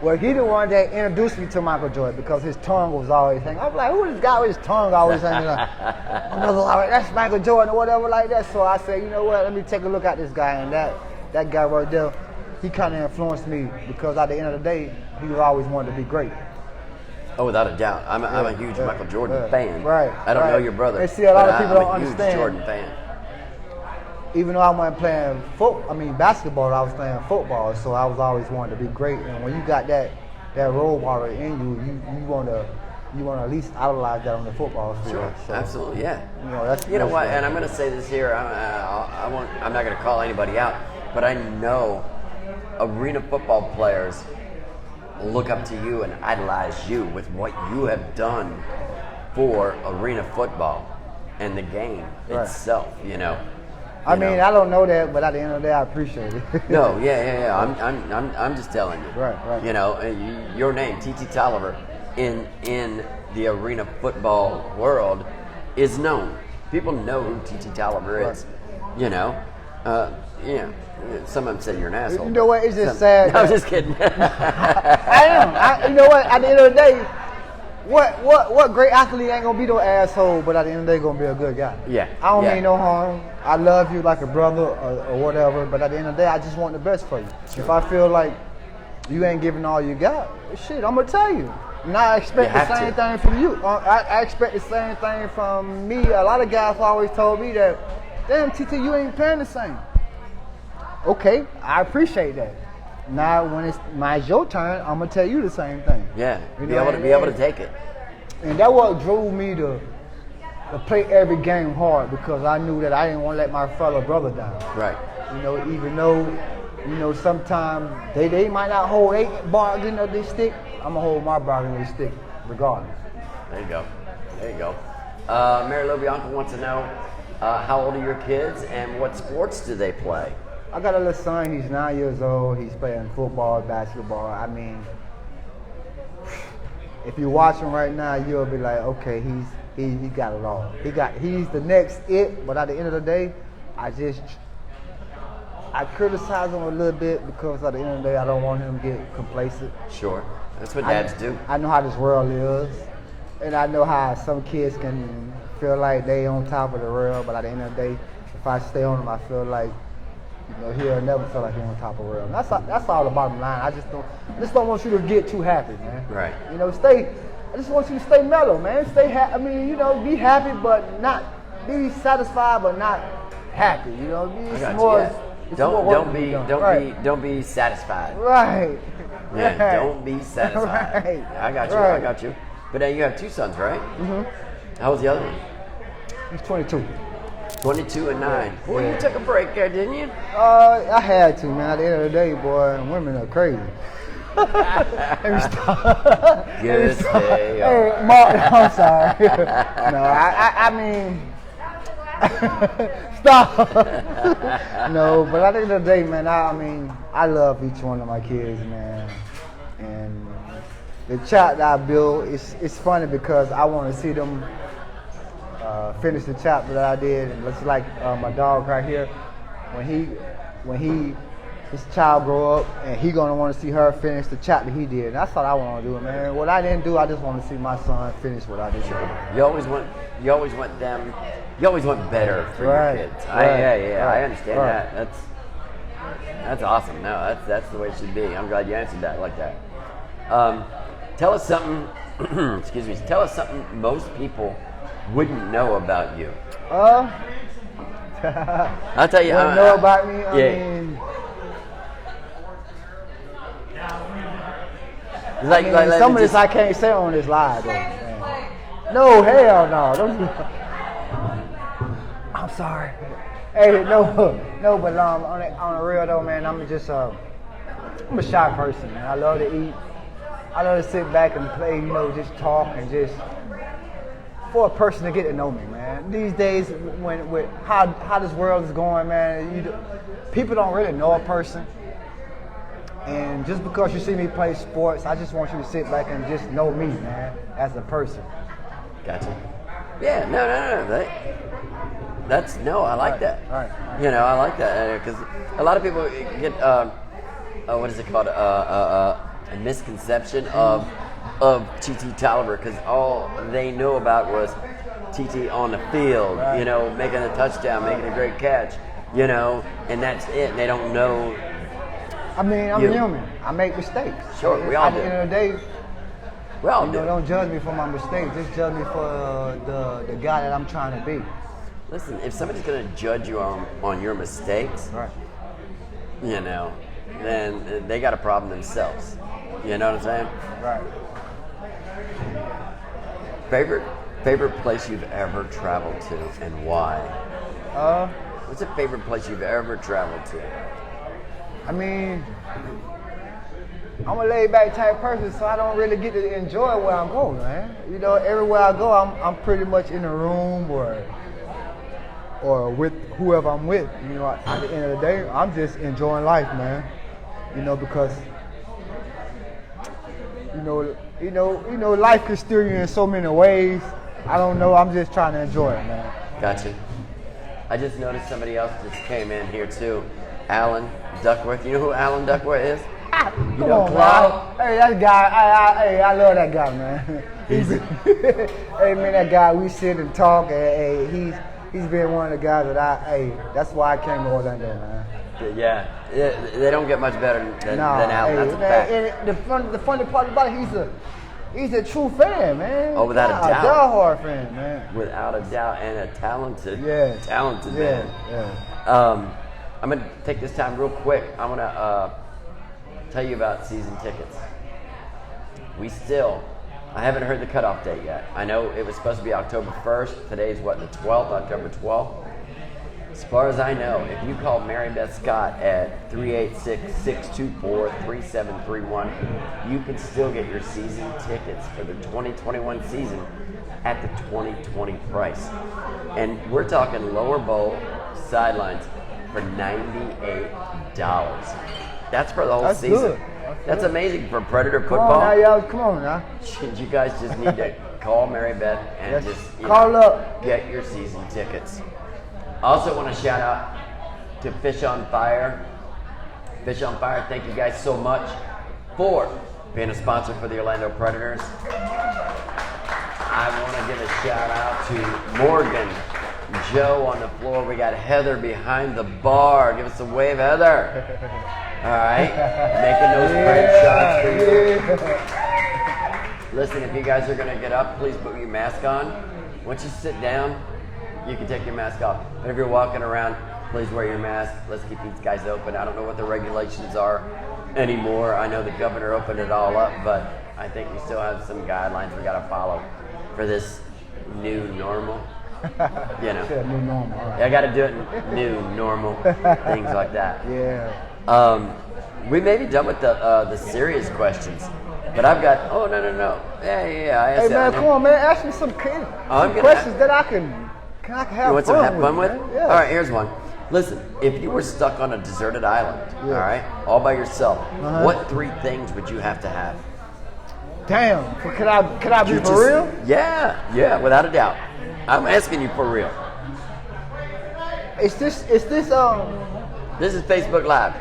Well, he the one that introduced me to Michael Jordan because his tongue was always hanging. I'm like, who is this guy with his tongue always hanging out? My brother was like, that's Michael Jordan or whatever like that. So I said, you know what, let me take a look at this guy. And that guy right there, he kind of influenced me because at the end of the day, he was always wanted to be great. Oh, without a doubt. I'm a huge Michael Jordan fan. Right. I don't right. know your brother. And see, a lot of but people don't I'm a understand. huge Jordan fan. Even though I wasn't playing basketball, I was playing football, so I was always wanting to be great. And when you got that role model in you want to at least idolize that on the football field. Sure, So, absolutely, yeah. that's You know what? right. And I'm going to say this here. I'm not going to call anybody out, but I know arena football players look up to you and idolize you with what you have done for arena football and the game Right. itself. You know. I mean, I don't know that, but at the end of the day, I appreciate it. No, yeah. I'm just telling you. Right. You know, your name, TT Toliver, in the arena football world, is known. People know who TT Toliver is. You know, yeah. Some of them say you're an asshole. You know what? It's just sad. No, I'm just kidding. I am. You know what? At the end of the day, what great athlete ain't gonna be no asshole, but at the end of the day, gonna be a good guy. Yeah. I don't yeah. mean no harm. I love you like a brother or whatever, but at the end of the day, I just want the best for you. Sure. If I feel like you ain't giving all you got, shit, I'm gonna tell you. And I expect You the have same to. thing from you. I expect the same thing from me. A lot of guys always told me that, damn, TT, you ain't paying the same. Okay, I appreciate that. Now, when it's your turn, I'm gonna tell you the same thing. Yeah. You Be know, able to take it. And that what drove me to play every game hard because I knew that I didn't want to let my fellow brother down. Right. You know, even though, sometimes they might not hold their bargain of their stick, I'm gonna hold my bargain of their stick regardless. There you go. Mary Lou Bianca wants to know how old are your kids and what sports do they play? I got a little son, he's 9 years old, he's playing football, basketball. I mean, if you watch him right now, you'll be like, okay, he got it all. He's the next it, but at the end of the day, I criticize him a little bit because at the end of the day, I don't want him to get complacent. Sure. That's what dads do. I know how this world is, and I know how some kids can feel like they on top of the world, but at the end of the day, if I stay on them, I feel like he'll never feel like he's on top of the world. And that's all the bottom line. I just don't want you to get too happy, man. Right. I just want you to stay mellow, man. Stay happy. I mean, be happy, but not be satisfied, but not happy. I got more. you. Yeah. Don't be satisfied. Right. Yeah. Right. Don't be satisfied. Right. I got you. Right. I got you. But then you have 2 sons, right? Mm-hmm. How was the other one? He's 22. 22 and 9. Boy, Yeah. you took a break there, didn't you? I had to, man. At the end of the day, boy, women are crazy. Let me stop. Good day. Hey, Mark, I'm sorry. No, I mean, stop. No, but at the end of the day, man, I love each one of my kids, man. And the chat that I built, it's funny because I want to see them finish the chapter that I did. And it's like my dog right here, when his child grow up and he gonna want to see her finish the chapter he did. And that's what I want to do, man. What I didn't do, I just want to see my son finish what I did. You always want better for your kids. I understand that. That's awesome. No, that's the way it should be. I'm glad you answered that like that. Tell us something. Excuse me. Tell us something most people wouldn't know about you. I'll tell you. Know about me? I mean, some of this I can't say on this live, though. Man. No, hell no. I'm sorry. Hey, no, but on the real though, man, I'm a shy person, man. I love to eat. I love to sit back and play, just talk and just for a person to get to know me, man. These days, with how this world is going, man, people don't really know a person. And just because you see me play sports, I just want you to sit back and just know me, man, as a person. Gotcha. Yeah, no. I like that. Right. I like that because a lot of people get what is it called? A misconception of TT Toliver because all they know about was TT on the field, right. Making a touchdown, making a great catch, and that's it. And they don't know. I mean, I'm human. I make mistakes. Sure, we all do. At the end of the day, we all do. Don't judge me for my mistakes. Just judge me for the guy that I'm trying to be. Listen, if somebody's going to judge you on your mistakes, right. Then they got a problem themselves. You know what I'm saying? Right. Favorite place you've ever traveled to and why? What's a favorite place you've ever traveled to? I mean, I'm a laid-back type person, so I don't really get to enjoy where I'm going, man. Everywhere I go, I'm pretty much in a room or with whoever I'm with. At the end of the day, I'm just enjoying life, man. Because life can steer you in so many ways. I don't know. I'm just trying to enjoy it, man. Gotcha. I just noticed somebody else just came in here too. Alan Duckworth. You know who Alan Duckworth is? Come on, man. Hey, that guy. I love that guy, man. Hey, man, that guy. We sit and talk. He's been one of the guys that that's why I came to Orlando, man. Yeah, they don't get much better than Alan. That's a fact. And the funny part about it, he's a true fan, man. Oh, without a doubt. A diehard fan, man. Without a doubt, and a talented man. Yeah. I'm gonna take this time real quick. I'm gonna tell you about season tickets. I haven't heard the cutoff date yet. I know it was supposed to be October 1st. Today's the 12th, October 12th. As far as I know, if you call Mary Beth Scott at 386-624-3731, you can still get your season tickets for the 2021 season at the 2020 price. And we're talking lower bowl sidelines for $98. That's for the whole season. Good. That's amazing for Predator football. Come on now. You guys just need to call Mary Beth and call up. Get your season tickets. Also want to shout out to Fish on Fire. Fish on Fire, thank you guys so much for being a sponsor for the Orlando Predators. I want to give a shout out to Morgan Joe on the floor. We got Heather behind the bar. Give us a wave, Heather. All right, making those great shots for you. Listen, if you guys are gonna get up, please put your mask on. Once you sit down, you can take your mask off. But if you're walking around, please wear your mask. Let's keep these guys open. I don't know what the regulations are anymore. I know the governor opened it all up, but I think we still have some guidelines we gotta follow for this new normal. You know, New normal. All right. I gotta do it in new normal, things like that. Yeah. We may be done with the serious questions, but I've got. Oh no. Yeah. I Hey man, come on, man. Ask me some questions that I can have You want some fun to have fun with? man. Yeah. All right, here's one. Listen, if you were stuck on a deserted island, all right, all by yourself, what 3 things would you have to have? Damn. Could I be You for just- real? Yeah, without a doubt. I'm asking you for real. Is this This is Facebook Live.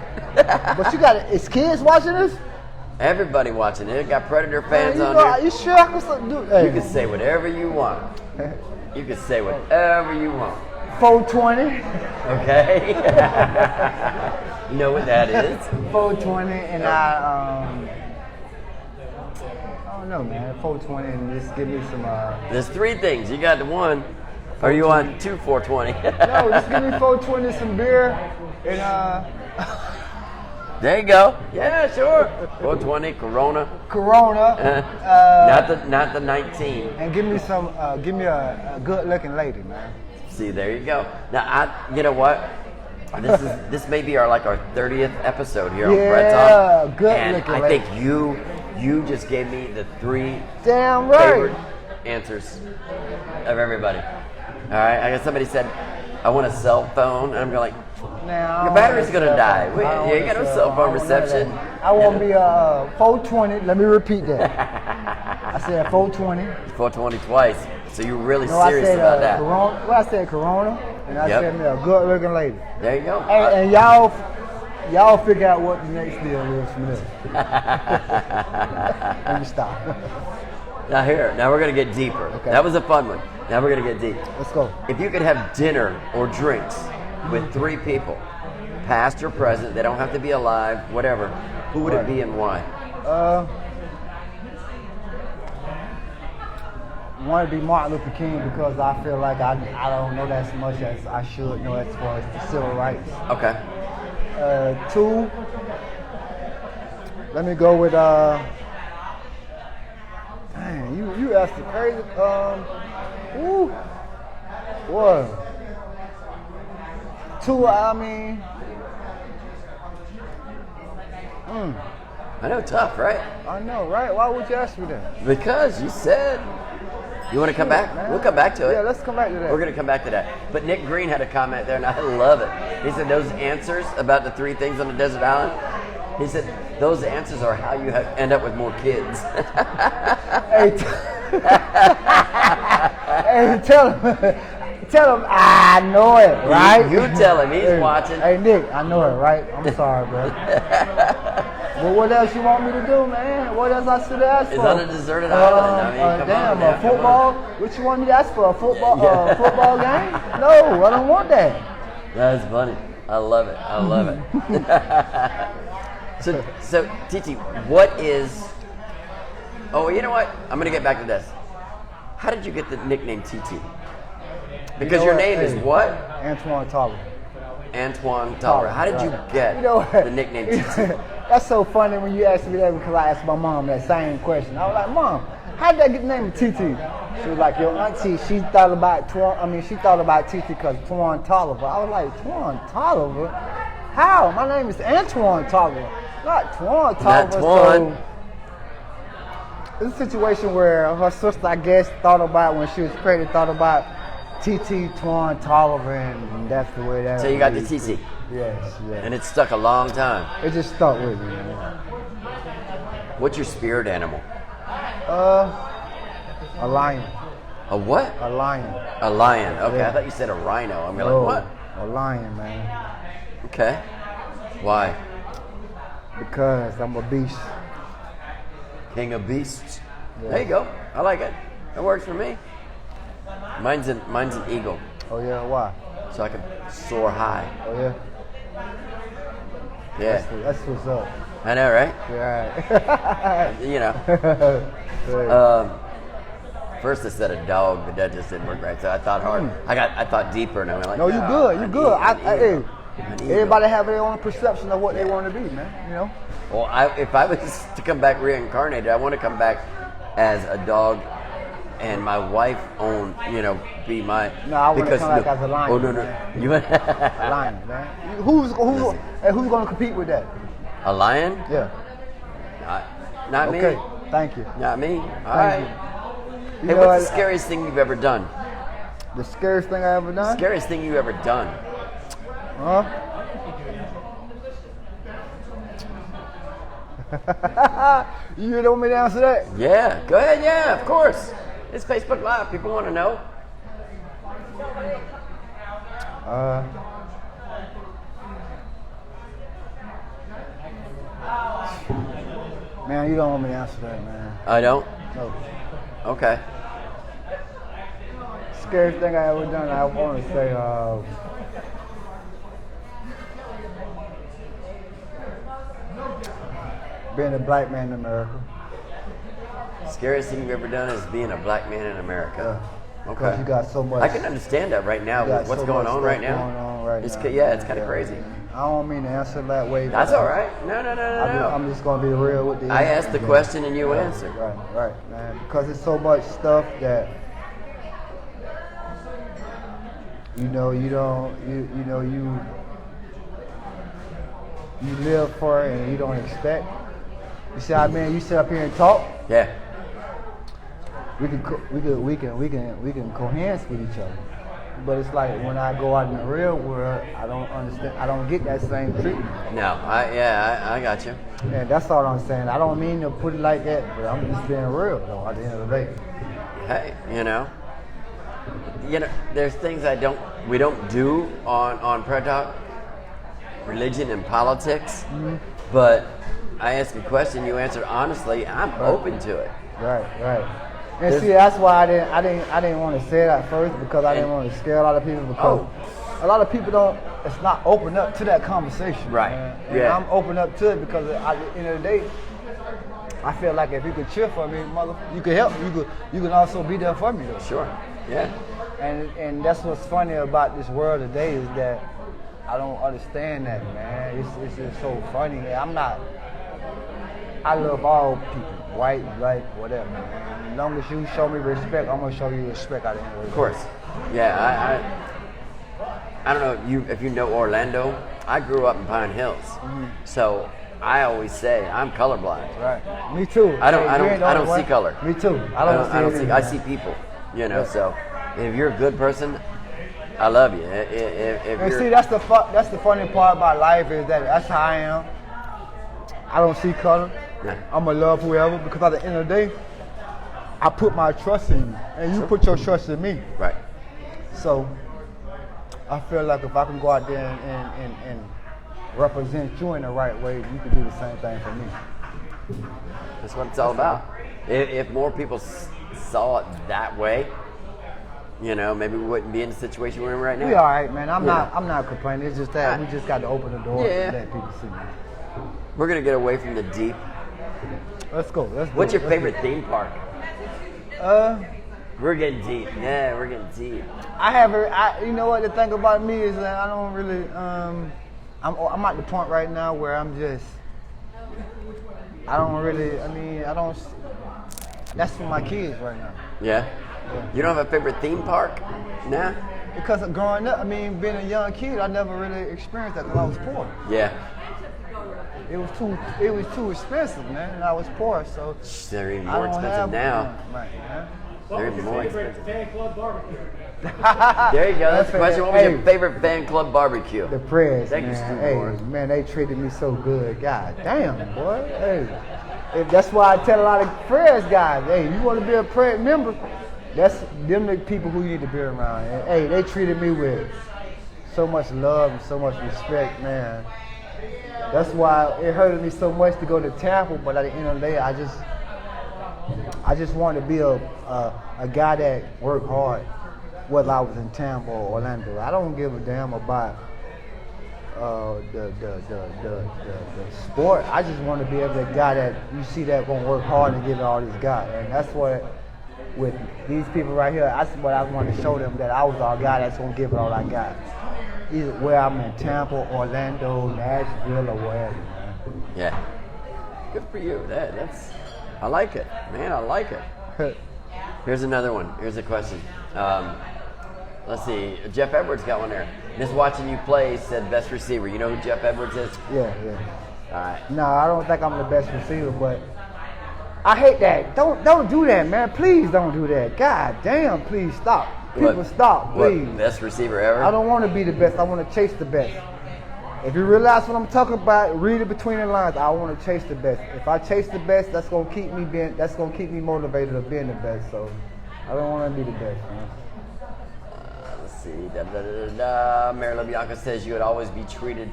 but you got is kids watching this? Everybody watching it. Got Predator fans Man, on you know, there. you sure I can do hey. You can say whatever you want. You can say whatever you want. 420. Okay? You know what that is? 420 and I don't know, man. 420 and just give me some There's 3 things. You got the one. Or you want 2 420? no, just give me 420, some beer, and There you go. Yeah, sure. 420 Corona. Corona, Not the 19. and give me a good-looking lady, man. See, there you go. Now, you know what? This may be our 30th episode here on Brett Yeah, Talk. good And looking I lady. think you just gave me the 3 Damn right. favorite answers of everybody. All right, I guess somebody said, I want a cell phone. And I'm going like, Now, your battery's going to die. You ain't got no cell phone reception. I want to be 420. Let me repeat that. I said 420. 420 twice. So you're really No, I serious said about that. Corona. Well, I said Corona, and I Yep. said me a good-looking lady. There you go. And y'all figure out what the next deal is from this. Let me stop. Now we're going to get deeper. Okay. That was a fun one. Now we're going to get deep. Let's go. If you could have dinner or drinks with 3 people, past or present, they don't have to be alive, whatever, who would it be and why? Want to be Martin Luther King because I feel like I don't know that as much as I should know as far as the civil rights. Okay. 2, let me go with dang, you asked the crazy what? 2, I mean I know, tough, right? I know, right? Why would you ask me that? Because you said. You want to come back? Man. We'll come back to it. Yeah, let's come back to that. We're going to come back to that. But Nick Green had a comment there, and I love it. He said those answers about the 3 things on the desert island, he said those answers are how you end up with more kids. Hey, hey, tell him I know it, right? You tell him, he's watching. Hey, Nick, I know it, right? I'm sorry, bro. Well, what else you want me to do, man? What else I should ask for? It's on a deserted island. I mean, come damn, on, man, a football? What you want me to ask for? A football football game? No, I don't want that. That's funny. I love it. I love it. So, Titi, what is... Oh, you know what? I'm going to get back to this. How did you get the nickname Titi? Because your name is what? Antoine Toliver. Antoine Toliver. How did you get the nickname Titi? That's so funny when you asked me that because I asked my mom that same question. I was like, Mom, how did I get the name TT? She was like, your auntie, she thought about TT because Twan Toliver. I was like, Twan Toliver? How? My name is Antoine Toliver, not Twan Toliver. Not Twan. So it's a situation where her sister, I guess, thought about when she was pregnant, thought about TT Twan Toliver, and that's the way that. So you got the TT. Yes. And it stuck a long time. It just stuck with me, man. What's your spirit animal? A lion. A what? A lion. A lion. Okay, Yeah. I thought you said a rhino. I'm like, Oh, what? A lion, man. Okay. Why? Because I'm a beast. King of beasts. Yeah. There you go. I like it. That works for me. Mine's an eagle. Oh yeah, why? so I can soar high. Oh yeah. Yeah, That's what's up. I know, right? Yeah. You know. Right. First I said a dog, but that just didn't work right. So I thought hard. I thought deeper, and I went like, No, you good. You good. Hey, An ego. everybody have their own perception of what they want to be, man. You know. Well, if I was to come back reincarnated, I want to come back as a dog, and my wife be my. No, I want to come back as a lion. Oh no, man. you A lion, man. Who's going to compete with that? a lion? Yeah. Not me. Okay. Thank you. Not me. All Thank right. you. Hey, You know what's the what? scariest thing you've ever done? The scariest thing I ever done? Scariest thing you ever done? Huh? You really want me to answer that? Yeah. Go ahead. Yeah, of course. It's Facebook Live. People want to know. Man, you don't want me to answer that, man. I don't. No. Okay. Scariest thing I ever done, I want to say, being a black man in America. Scariest thing you've ever done is being a black man in America. Because Okay. you got so much. I can understand that right now you got with what's so going much on stuff right now. Going on right It's now. yeah, it's kind of crazy. I don't mean to answer that way. That's but all right. No. I'm just gonna be real with you. I asked the question and you answered. Right, man. Because it's so much stuff that you live for and you don't expect. You see how man you sit up here and talk. Yeah. We can coherence with each other. But it's like when I go out in the real world, I don't understand. I don't get that same treatment. No. I got you. And that's all I'm saying. I don't mean to put it like that, but I'm just being real though. At the end of the day. Hey, there's things we don't do on Prayer Talk, religion and politics. Mm-hmm. But I asked a question, you answered honestly. I'm open to it. Right. And see, that's why I didn't want to say it at first because I didn't want to scare a lot of people because a lot of people it's not open up to that conversation. Right. Man. And Yeah. I'm open up to it because at the end of the day, I feel like if you could cheer for me, you could help. You can also be there for me though. Sure. Yeah. And that's what's funny about this world today is that I don't understand that, man. It's just so funny. I love all people, white, black, whatever, man. As long as you show me respect, I'm gonna show you respect at the end of the day. Of course. Yeah, I don't know if you know Orlando. I grew up in Pine Hills. Mm-hmm. So I always say I'm colorblind. Right. Me too. I don't see color. Me too. I don't see I see people, so if you're a good person, I love you. If And you're, see, that's the funny part about life is that that's how I am. I don't see color. Yeah. I'm gonna love whoever because at the end of the day, I put my trust in you, and you put your trust in me. Right. So I feel like if I can go out there and represent you in the right way, you can do the same thing for me. That's what it's all about. If more people saw it that way, maybe we wouldn't be in the situation we're in right now. We all right, man. I'm not complaining. It's just that we just got to open the door Yeah. and let people see. We're gonna get away from the deep. Let's go. What's your favorite theme park? We're getting deep. Yeah, we're getting deep. You know what the thing about me is that I don't really. I'm at the point right now where I don't really. That's for my kids right now. Yeah. You don't have a favorite theme park? Nah. Because of growing up, being a young kid, I never really experienced that because I was poor. Yeah. It was too expensive, man, and I was poor, so They're even I more don't expensive have now. Right, man. They're even more expensive. Fan club barbecue. There you go. That's the question. What was your Hey. favorite fan club barbecue? The prayers, Thank you, man. Stu Hey, Moore. man, they treated me so good. God damn, boy. Hey, that's why I tell a lot of prayers guys, hey, you want to be a prayer member? That's them the people who you need to be around. And, hey, they treated me with so much love and so much respect, man. That's why it hurted me so much to go to Tampa, but at the end of the day, I just wanted to be a guy that worked hard. whether I was in Tampa or Orlando. I don't give a damn about the sport. I just want to be able to guy that you see that gonna work hard and give it all he's got, and that's what with these people right here. That's what I want to show them, that I was our guy that's gonna give it all I got. Either where I'm in Tampa, Orlando, Nashville, or wherever. Man. Yeah. Good for you. That's. I like it, man. I like it. Here's another one. Here's a question. Let's see. Jeff Edwards got one there. Just watching you play, said best receiver. You know who Jeff Edwards is? Yeah. All right. No, I don't think I'm the best receiver, but I hate that. Don't do that, man. Please don't do that. God damn, please stop. People, stop, please. What, best receiver ever? I don't want to be the best. I want to chase the best. If you realize what I'm talking about, read it between the lines. I want to chase the best. If I chase the best, that's gonna keep me motivated of being the best. So I don't want to be the best, man. Let's see. Mary LaBianca says you would always be treated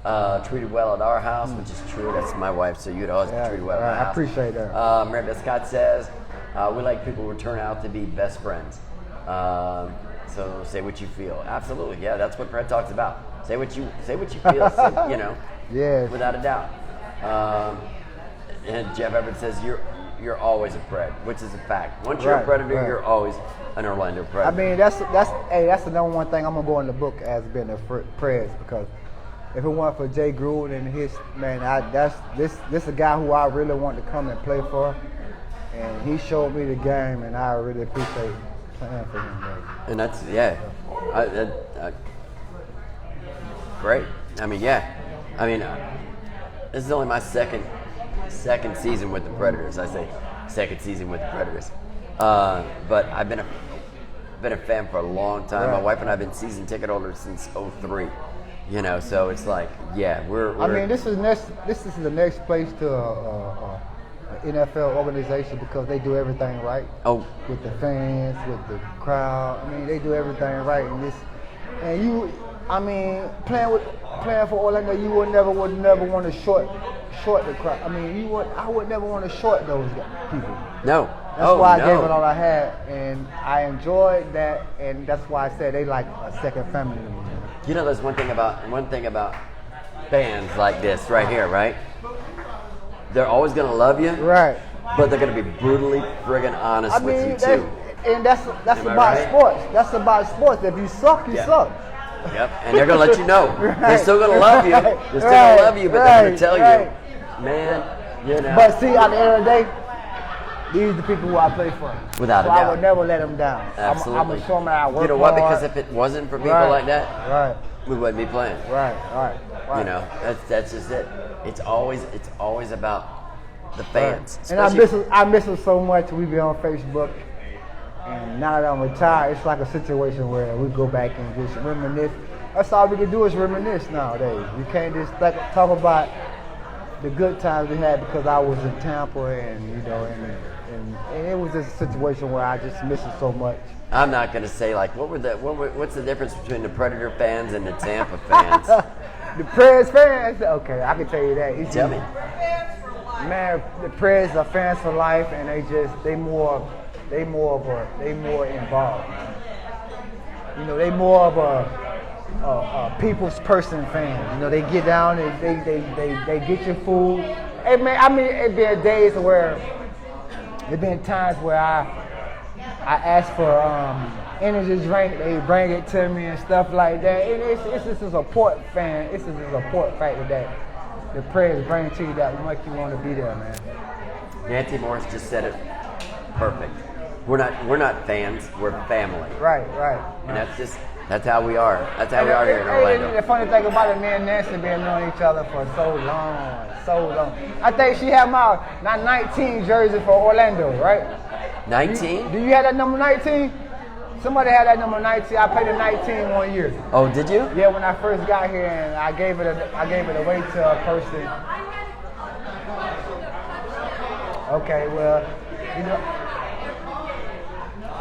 well at our house, which is true. That's my wife, so you'd always be treated well at our house. I appreciate that. Mary Beth Scott says we like people who turn out to be best friends. So say what you feel. Absolutely, yeah. That's what Fred talks about. Say what you feel. Say, yes. Without a doubt. And Jeff Everett says you're always a Pred, which is a fact. Once you're a Predator, you're always an Orlando Predator. I mean, that's the number one thing I'm gonna go in the book as being a Preds, because if it weren't for Jay Gruden and his man, this a guy who I really want to come and play for, and he showed me the game, and I really appreciate playing for him. Man. And that's great. I mean, this is only my second season with the Predators. I say second season with the Predators, but I've been a fan for a long time. Right. My wife and I've been season ticket holders since '03. So it's like, we're I mean, this is the next place to an NFL organization, because they do everything right. Oh, with the fans, with the crowd. I mean, they do everything right. Playing for Orlando, you would never want to short the crowd. I mean, I would never want to short those people. No. That's why I gave it all I had, and I enjoyed that, and that's why I said they like a second family to me. There's one thing about fans like this right here, right? They're always gonna love you, right? But they're gonna be brutally friggin' honest with you too. And that's about sports. That's about sports. If you suck, you suck. Yep. And they're gonna let you know. Right. They're still gonna love you. They're still gonna love you, but they're gonna tell you, man. But see, at the end of the day, these are the people who I play for. Without a doubt. I would never let them down. Absolutely. I'm gonna show them how I work. You know what? Because if it wasn't for people like that, right, we wouldn't be playing. Right. That's just it. It's always about the fans. Right. And I miss them so much. We be on Facebook, and now that I'm retired, it's like a situation where we go back and just reminisce. That's all we can do is reminisce nowadays. You can't just talk about the good times we had, because I was in Tampa, and and it was just a situation where I just miss it so much. I'm not gonna say what's the difference between the Predator fans and the Tampa fans? The Preds fans, okay, I can tell you that. Tell me. Man, the Preds are fans for life, and they more involved. They more of a people's person fan. They get down and they get your food. Hey man, it been days where it been times where I ask for energy drink, they bring it to me and stuff like that. And it's just a support fan. It's just a support factor that the Preds bring to you that will make you want to be there, man. Nancy Morris just said it perfect. We're not fans. We're family. Right. And that's how we are. That's how we are here in Orlando. The funny thing about it, me and Nancy been knowing each other for so long. I think she had my 19 jersey for Orlando, right? 19? Do you have that number 19? Somebody had that number 19. I played a 19 one year. Oh, did you? Yeah, when I first got here, and I gave it away to a person. Okay, well,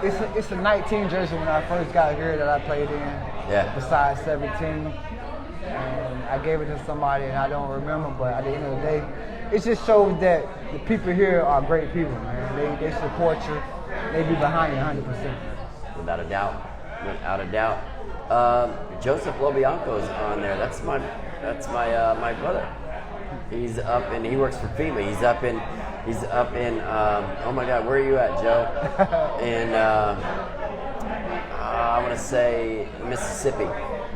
it's a 19 jersey when I first got here that I played in. Yeah. Besides 17, and I gave it to somebody, and I don't remember. But at the end of the day, it just shows that the people here are great people, man. They support you. They be behind you 100%. Without a doubt. without a doubt. Joseph Lobianco's on there. That's my my brother. He's up and he works for FEMA. He's up in oh my God, where are you at, Joe? In I want to say Mississippi,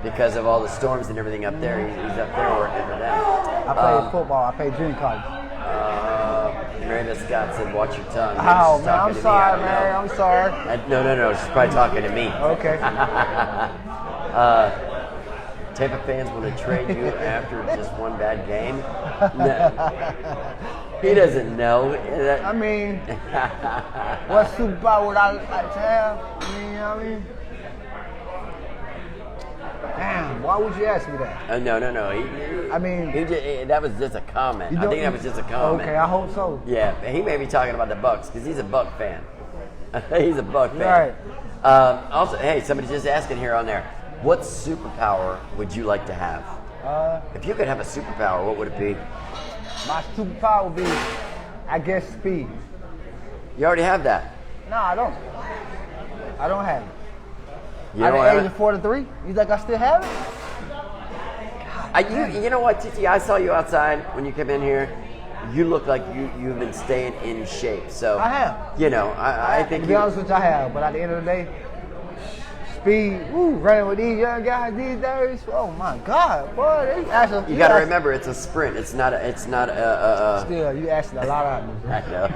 because of all the storms and everything up there. He's up there working for them. I played football. I played junior college. Mary Scott said, "Watch your tongue." Oh man, I'm sorry, Mary. I'm sorry. No. She's probably talking to me. Okay. Tampa fans want to trade you after just one bad game. No. He doesn't know. I mean, what superpower would I like to have? I mean, you know what I mean? Damn, why would you ask me that? No. I mean, that was just a comment. I think that was just a comment. Okay, I hope so. Yeah, he may be talking about the Bucks because he's a Buck fan. He's a Buck fan. Right. Also, hey, somebody's just asking here on there, what superpower would you like to have? If you could have a superpower, what would it be? My superpower would be, I guess, speed. You already have that. No, I don't. I don't have it. You At don't the have age it? of 43, you think I still have it? You know what, Titi? I saw you outside when you came in here. You look like you've been staying in shape. So I have. You know, I think To be honest with you, I have. But at the end of the day, speed, running with these young guys these days. Oh my God, boy! They actually, you got to remember, it's a sprint. It's not a. Still, you asking a lot of me. I know.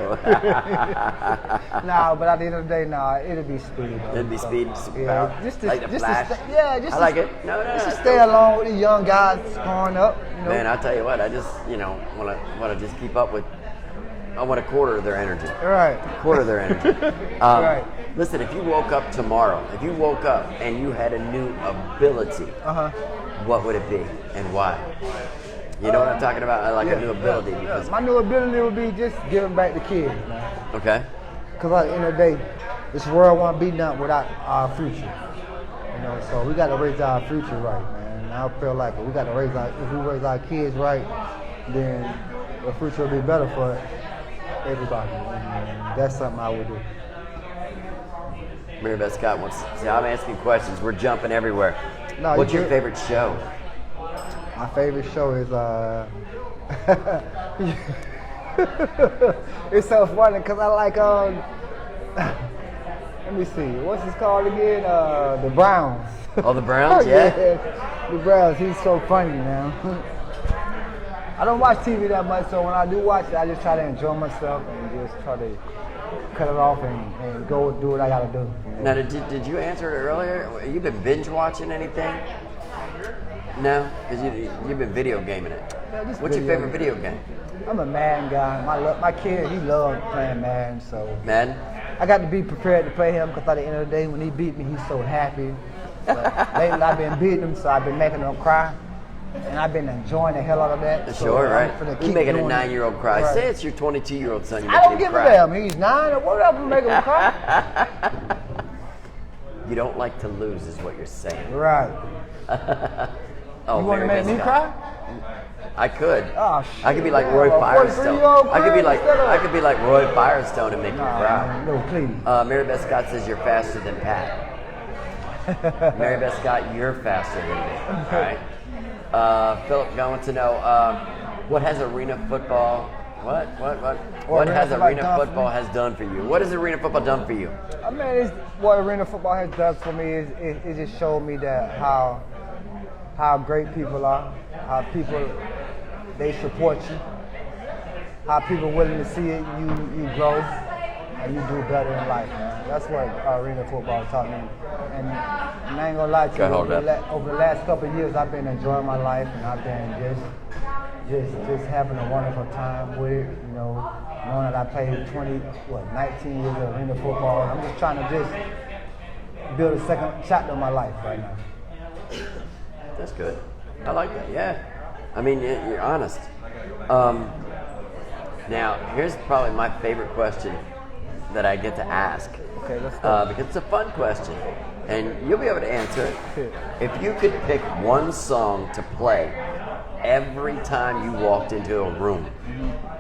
No, but at the end of the day, it'll be speed. It'd be speed, Yeah, superpower. just to, like the just Flash. to stay, yeah, just I to, like it. No, just to that's stay cool. along with the young guys growing up. You know? Man, I tell you what, I just want to just keep up with. I want a quarter of their energy. Right. Quarter of their energy. Right. Listen, if you woke up tomorrow, and you had a new ability, what would it be and why? You know what I'm talking about? I like a new ability because my new ability would be just giving back to kids, man. okay. Because at the end of the day, this world won't be done without our future. You know, so we got to raise our future right, man. I feel like if we raise our kids right, then the future will be better for everybody. And that's something I would do. Mary Beth Scott wants. See, I'm asking questions. We're jumping everywhere. No, What's you your good. favorite show? My favorite show is it's so funny because I like let me see, what's this called again? The Browns. Oh, the Browns, yeah. The Browns. He's so funny, man. I don't watch TV that much, so when I do watch it, I just try to enjoy myself and just try to cut it off and go do what I gotta do. Now, did you answer it earlier? You've been binge watching anything? No, because you've been video gaming it. Yeah, just What's your video favorite video game? I'm a Madden guy. My kid, he loves playing Madden, so Madden? I got to be prepared to play him because at the end of the day, when he beat me, he's so happy. But lately, I've been beating him, so I've been making him cry. And I've been enjoying the hell out of that. Sure, so right. I'm finna You're keep making a doing it. 9-year-old cry. Right. Say it's your 22-year-old son. You're I making don't him give a cry. damn. He's 9 or whatever, making him cry. You don't like to lose, is what you're saying. Right. Oh, You want to Mary make me Beth cry? Scott. I could. Oh, shit. I could be like man. Roy A 43-year-old Firestone. I could be like Roy Firestone and make you cry. Man, no, please. Mary Beth Scott says you're faster than Pat. Mary Beth Scott, you're faster than me. All right. Philip, I want to know what has arena football? What has arena football has done for you? What has arena football done for you? I mean, what arena football has done for me is it just showed me that how great people are, how people they support you, how people willing to see it, you grow and you do better in life, man. That's what arena football taught me. And I ain't gonna lie to you, over the last couple of years, I've been enjoying my life and I've been just having a wonderful time with it. You know, knowing that I played 19 years of arena football. I'm just trying to just build a second chapter of my life right now. That's good. I like that. Yeah. I mean, you're honest. Now, here's probably my favorite question that I get to ask. Okay, let's go. Because it's a fun question, and you'll be able to answer it. If you could pick one song to play every time you walked into a room,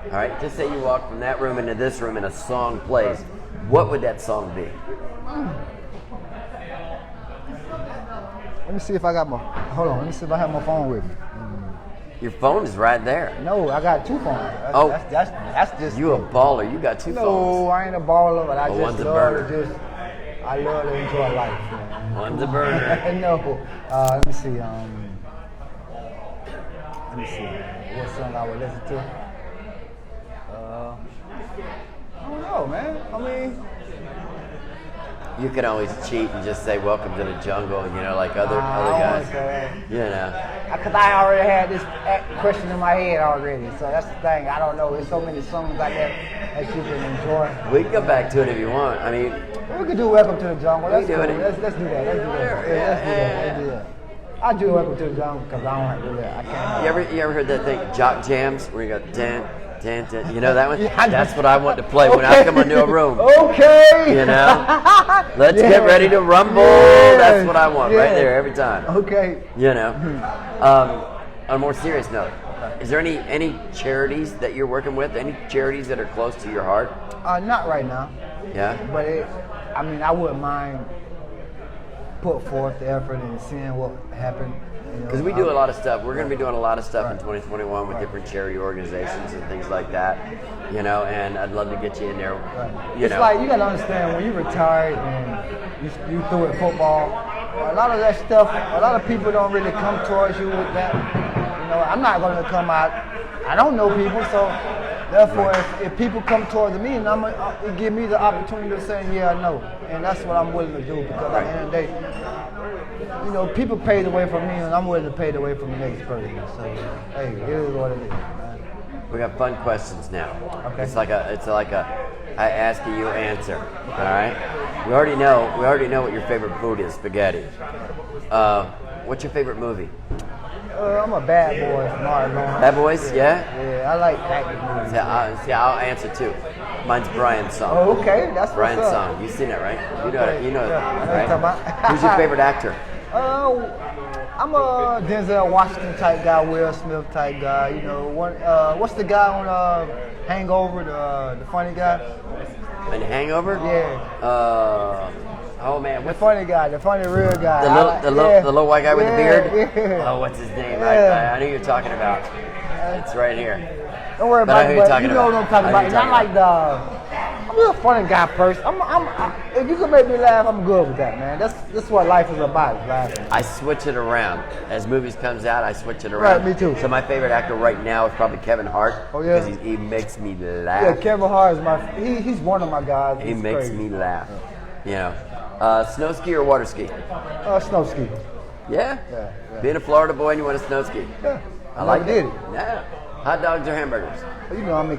all right? Just say you walk from that room into this room and a song plays. What would that song be? Let me see if I got my. Hold on. Let me see if I have my phone with me. Your phone is right there. No, I got 2 phones. That's just. You a baller. You got 2 phones. No, I ain't a baller, but I one's just a love burner. to just. I love to enjoy life. Man. One's a burner. No. Let me see. Let me see. What song I would listen to? I don't know, man. I mean. You can always cheat and just say "Welcome to the Jungle," and like other guys. Because I already had this question in my head already, so that's the thing. I don't know. There's so many songs out there that you can enjoy. We can go back to it if you want. I mean, we could do "Welcome to the Jungle." Let's do it. Let's do that. Let's do that. Let's do that. I do "Welcome to the Jungle" because I don't have to do that. I can't. You ever heard that thing, Jock Jams, where you go dun, dun, dun. You know that one? That's what I want to play when I come into a room. Okay. Let's get ready to rumble. That's what I want right there every time. Okay. On a more serious note, is there any charities that you're working with? Any charities that are close to your heart? Not right now. Yeah. But I wouldn't mind put forth the effort and seeing what happened. Because we do a lot of stuff. We're going to be doing a lot of stuff in 2021 with different charity organizations and things like that. And I'd love to get you in there. It's like you got to understand when you retired and you threw at football. A lot of that stuff, a lot of people don't really come towards you with that. I'm not going to come out. I don't know people, so therefore, if people come towards me, and it give me the opportunity to say, yeah, I know, and that's what I'm willing to do because at the end of the day, people paid away from me, and I'm willing to pay away from the next person. So, hey, it is what it is. Man. We got fun questions now. Okay. It's like a I ask you, you answer. All right. We already know what your favorite food is, spaghetti. What's your favorite movie? I'm a Bad Boy from Martin. Bad Boys, yeah? Yeah, I like acting movies. I'll answer too. Mine's Brian's song. Oh, okay, that's Brian's what's up. song. You've seen it, right? You know it. You know it, Yeah, right? Who's your favorite actor? I'm a Denzel Washington type guy, Will Smith type guy. What's the guy on Hangover, the funny guy? In Hangover? Yeah. Oh man, the funny guy, the funny real guy. The little white guy with the beard? Yeah. Oh, what's his name? Yeah. I know you're talking about. It's right here. Don't worry about it, but you know what I'm talking about. I'm a funny guy person. If you can make me laugh, I'm good with that, man. That's what life is about, is laughing. I switch it around. As movies comes out, I switch it around. Right, me too. So my favorite actor right now is probably Kevin Hart. Oh, yeah? Because he makes me laugh. Yeah, Kevin Hart is he's one of my guys. He He's makes crazy. me laugh. Snow ski or water ski? Snow ski. Yeah? Yeah. Being a Florida boy and you want to snow ski? Yeah. I like did it. it. Yeah. Hot dogs or hamburgers?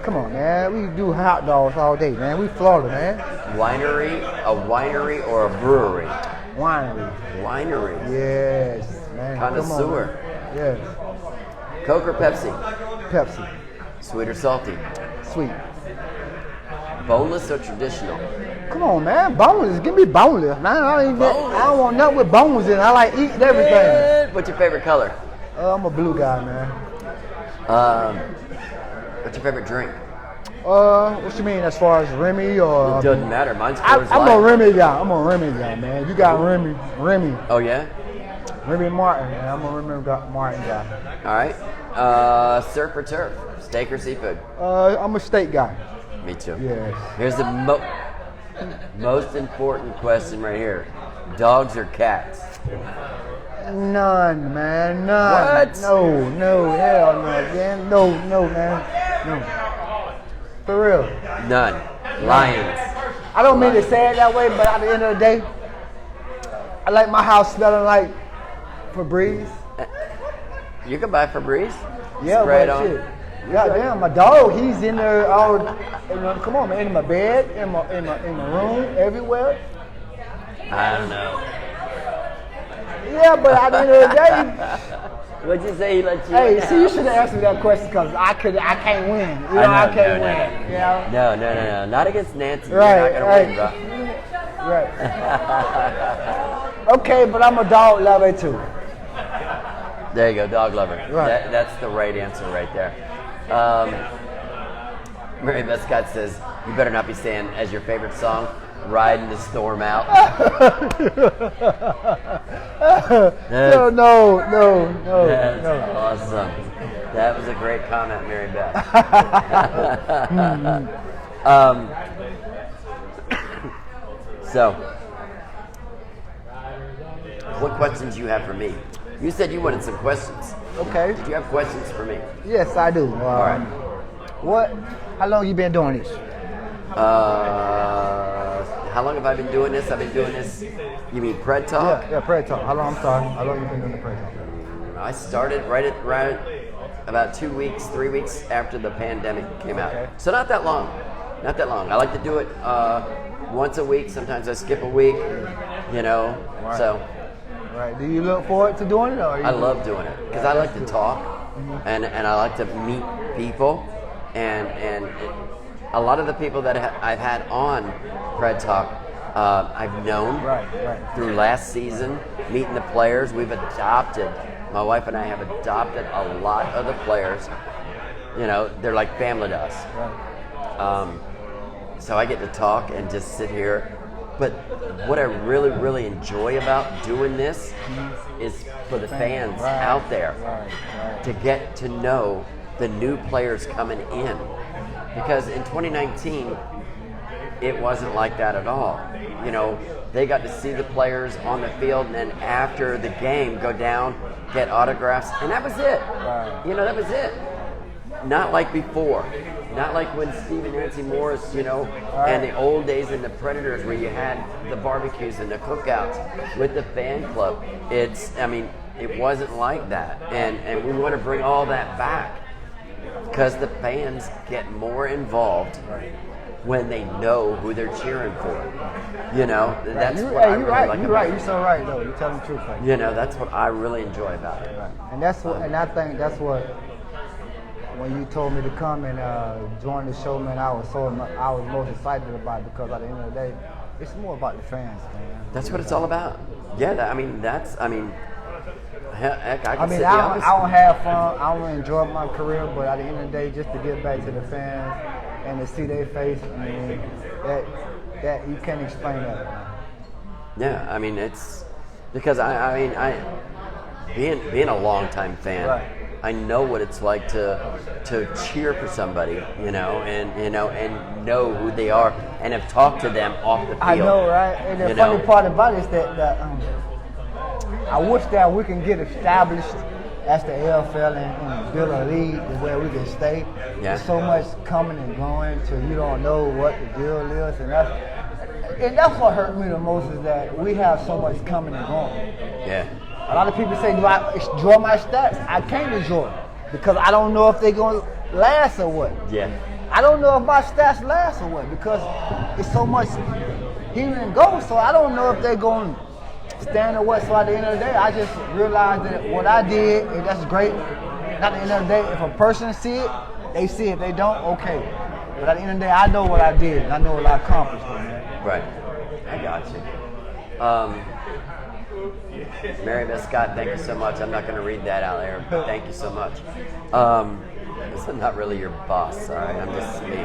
Come on, man. We do hot dogs all day, man. We Florida, man. A winery or a brewery? Winery. Yes, man. Connoisseur. Yes. Coke or Pepsi? Pepsi. Sweet or salty? Sweet. Boneless or traditional? Come on, man. Boneless. Give me boneless, man. I don't want nothing with bones in it. I like eating everything. Yeah. What's your favorite color? I'm a blue guy, man. What's your favorite drink? What you mean as far as Remy or? It doesn't matter. Mine's Coors Light. I'm a Remy guy, man. You got Remy. Oh yeah? Remy Martin, man. I'm a Remy Martin guy. All right. Surf or turf? Steak or seafood? I'm a steak guy. Me too. Yes. Here's the most important question right here. Dogs or cats? None, man. None. What? No, hell no, man. No, man. No. For real. None. Lions. I don't mean to say it that way, but at the end of the day, I like my house smelling like Febreze. You can buy Febreze. Yeah, Spray it but on. shit. Goddamn, my dog, he's in there all. Come on, man, in my bed, in my room, everywhere. I don't know. Yeah, but at the end of the day, What'd you say? He let you? hey, see, you should have asked me that question because I can't win. I can't win. You know? No. Not against Nancy. Right, You're not gonna win, bro. Right. Okay, but I'm a dog lover too. There you go, dog lover. Right. That's the right answer right there. Mary Beth Scott says, you better not be saying as your favorite song, riding the storm out. No. That's awesome. That was a great comment, Mary Beth. So, what questions do you have for me? You said you wanted some questions. Okay. Did you have questions for me? Yes, I do. All right. How long you been doing this? How long have I been doing this? I've been doing this. You mean Pred Talk? Yeah, Pred Talk. How long you been doing the Pred Talk? I started right about 2 weeks, 3 weeks after the pandemic came out. Okay. So not that long. Not that long. I like to do it once a week. Sometimes I skip a week. Right. So. Right. Do you look forward to doing it? I love doing it because I like to talk and I like to meet people and a lot of the people that I've had on Pred Talk I've known through last season, meeting the players. My wife and I have adopted a lot of the players. They're like family to us. Right. So I get to talk and just sit here. But what I really, really enjoy about doing this is for the fans out there to get to know the new players coming in. Because in 2019, it wasn't like that at all. They got to see the players on the field, and then after the game, go down, get autographs, and that was it. Right. That was it. Not like before. Not like when Steve and Nancy Morris, and the old days in the Predators where you had the barbecues and the cookouts with the fan club. It wasn't like that. And we want to bring all that back because the fans get more involved when they know who they're cheering for. That's what I really like about it. You're so right, though. You're telling the truth. Right? That's what I really enjoy about it. Right. And I think that's what. When you told me to come and join the show, man, I was most excited about it because at the end of the day, it's more about the fans, man. That's what it's all about. Yeah, heck, I can sit I don't have fun. I don't enjoy my career, but at the end of the day, just to get back to the fans and to see their face, that you can't explain that. Yeah, it's because being a longtime fan. Right. I know what it's like to cheer for somebody, and know who they are, and have talked to them off the field. I know, right? And the funny part about it is that I wish that we can get established as the AFL and build a league where we can stay. Yeah. There's so much coming and going till you don't know what the deal is, and that's what hurt me the most is that we have so much coming and going. Yeah. A lot of people say, do I enjoy my stats? I can't enjoy it because I don't know if they're going to last or what. Yeah. I don't know if my stats last or what because it's so much here and go, so I don't know if they're going to stand or what. So at the end of the day, I just realized that what I did, and that's great. At the end of the day, if a person see it, they see it. If they don't, okay. But at the end of the day, I know what I did, and I know what I accomplished, man. Right. I got you. Mary Beth Scott, thank you so much. I'm not going to read that out there, but thank you so much. This is not really your boss, all right? I'm just me.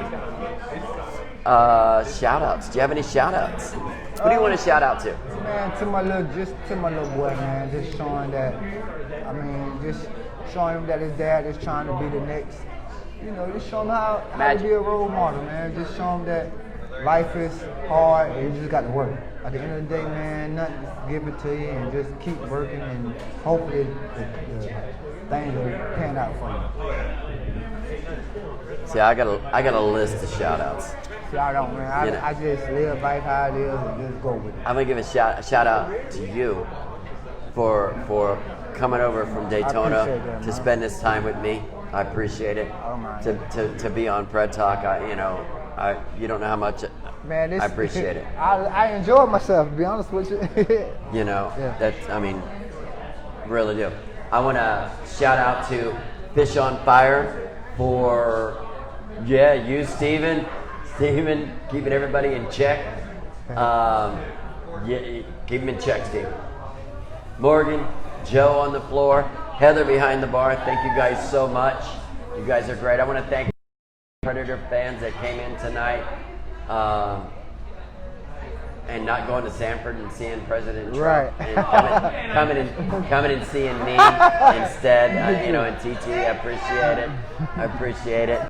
Shout outs. Do you have any shout outs? Who do you want to shout out to? Man, to my little boy, man. Just showing that, just showing him that his dad is trying to be the next, just show him how to be a role model, man. Just show him that life is hard and you just got to work. At the end of the day, man, nothing give it to you and just keep working and hopefully the things will pan out for you. See, I got a list of shout outs. See, I don't, man. I just live life how it is and just go with it. I'm gonna give a shout out to you for coming over from Daytona to spend this time with me. I appreciate it. Oh, man. To be on Pred Talk, you don't know how much man, I appreciate it. I enjoy myself, to be honest with you. Really do. I want to shout out to Fish on Fire for, you, Steven, keeping everybody in check. Keep them in check, Steve. Morgan, Joe on the floor, Heather behind the bar. Thank you guys so much. You guys are great. I want to thank Predator fans that came in tonight. and not going to Sanford and seeing President Trump, Right. and coming and seeing me instead, and TT. I appreciate it.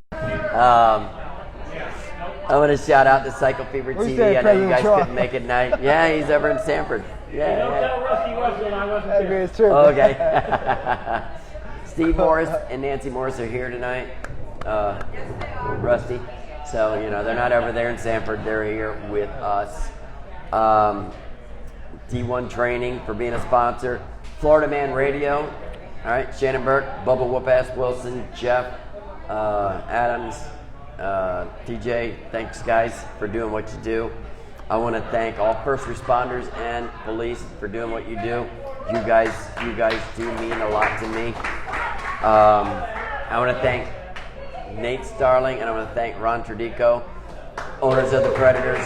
I want to shout out to Cycle Fever What's TV. that, I know you President guys Trump? couldn't make it tonight. Yeah, he's over in Sanford. Don't Yeah. tell Rusty Russell I wasn't That there. is true. Okay. Steve Morris and Nancy Morris are here tonight. Rusty. So, they're not over there in Sanford. They're here with us. D1 Training for being a sponsor. Florida Man Radio. All right. Shannon Burke, Bubba Whoop-Ass Wilson, Jeff Adams, TJ. Thanks, guys, for doing what you do. I want to thank all first responders and police for doing what you do. You guys do mean a lot to me. I want to thank Nate Starling, and I want to thank Ron Tradico, owners of the Predators,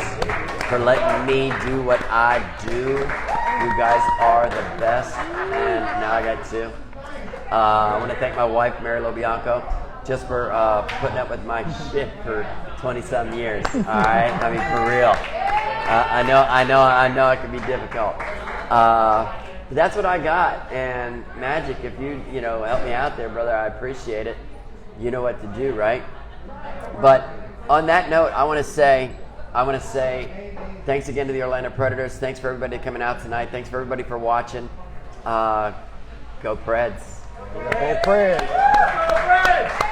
for letting me do what I do. You guys are the best, and now I got two. I want to thank my wife, Mary LoBianco, just for putting up with my shit for 20-some years. All right, I mean, for real. I know it can be difficult. But that's what I got. And Magic, if you help me out there, brother, I appreciate it. You know what to do, right? But on that note, I want to say thanks again to the Orlando Predators. Thanks for everybody coming out tonight. Thanks for everybody for watching. Go Preds. Go Preds.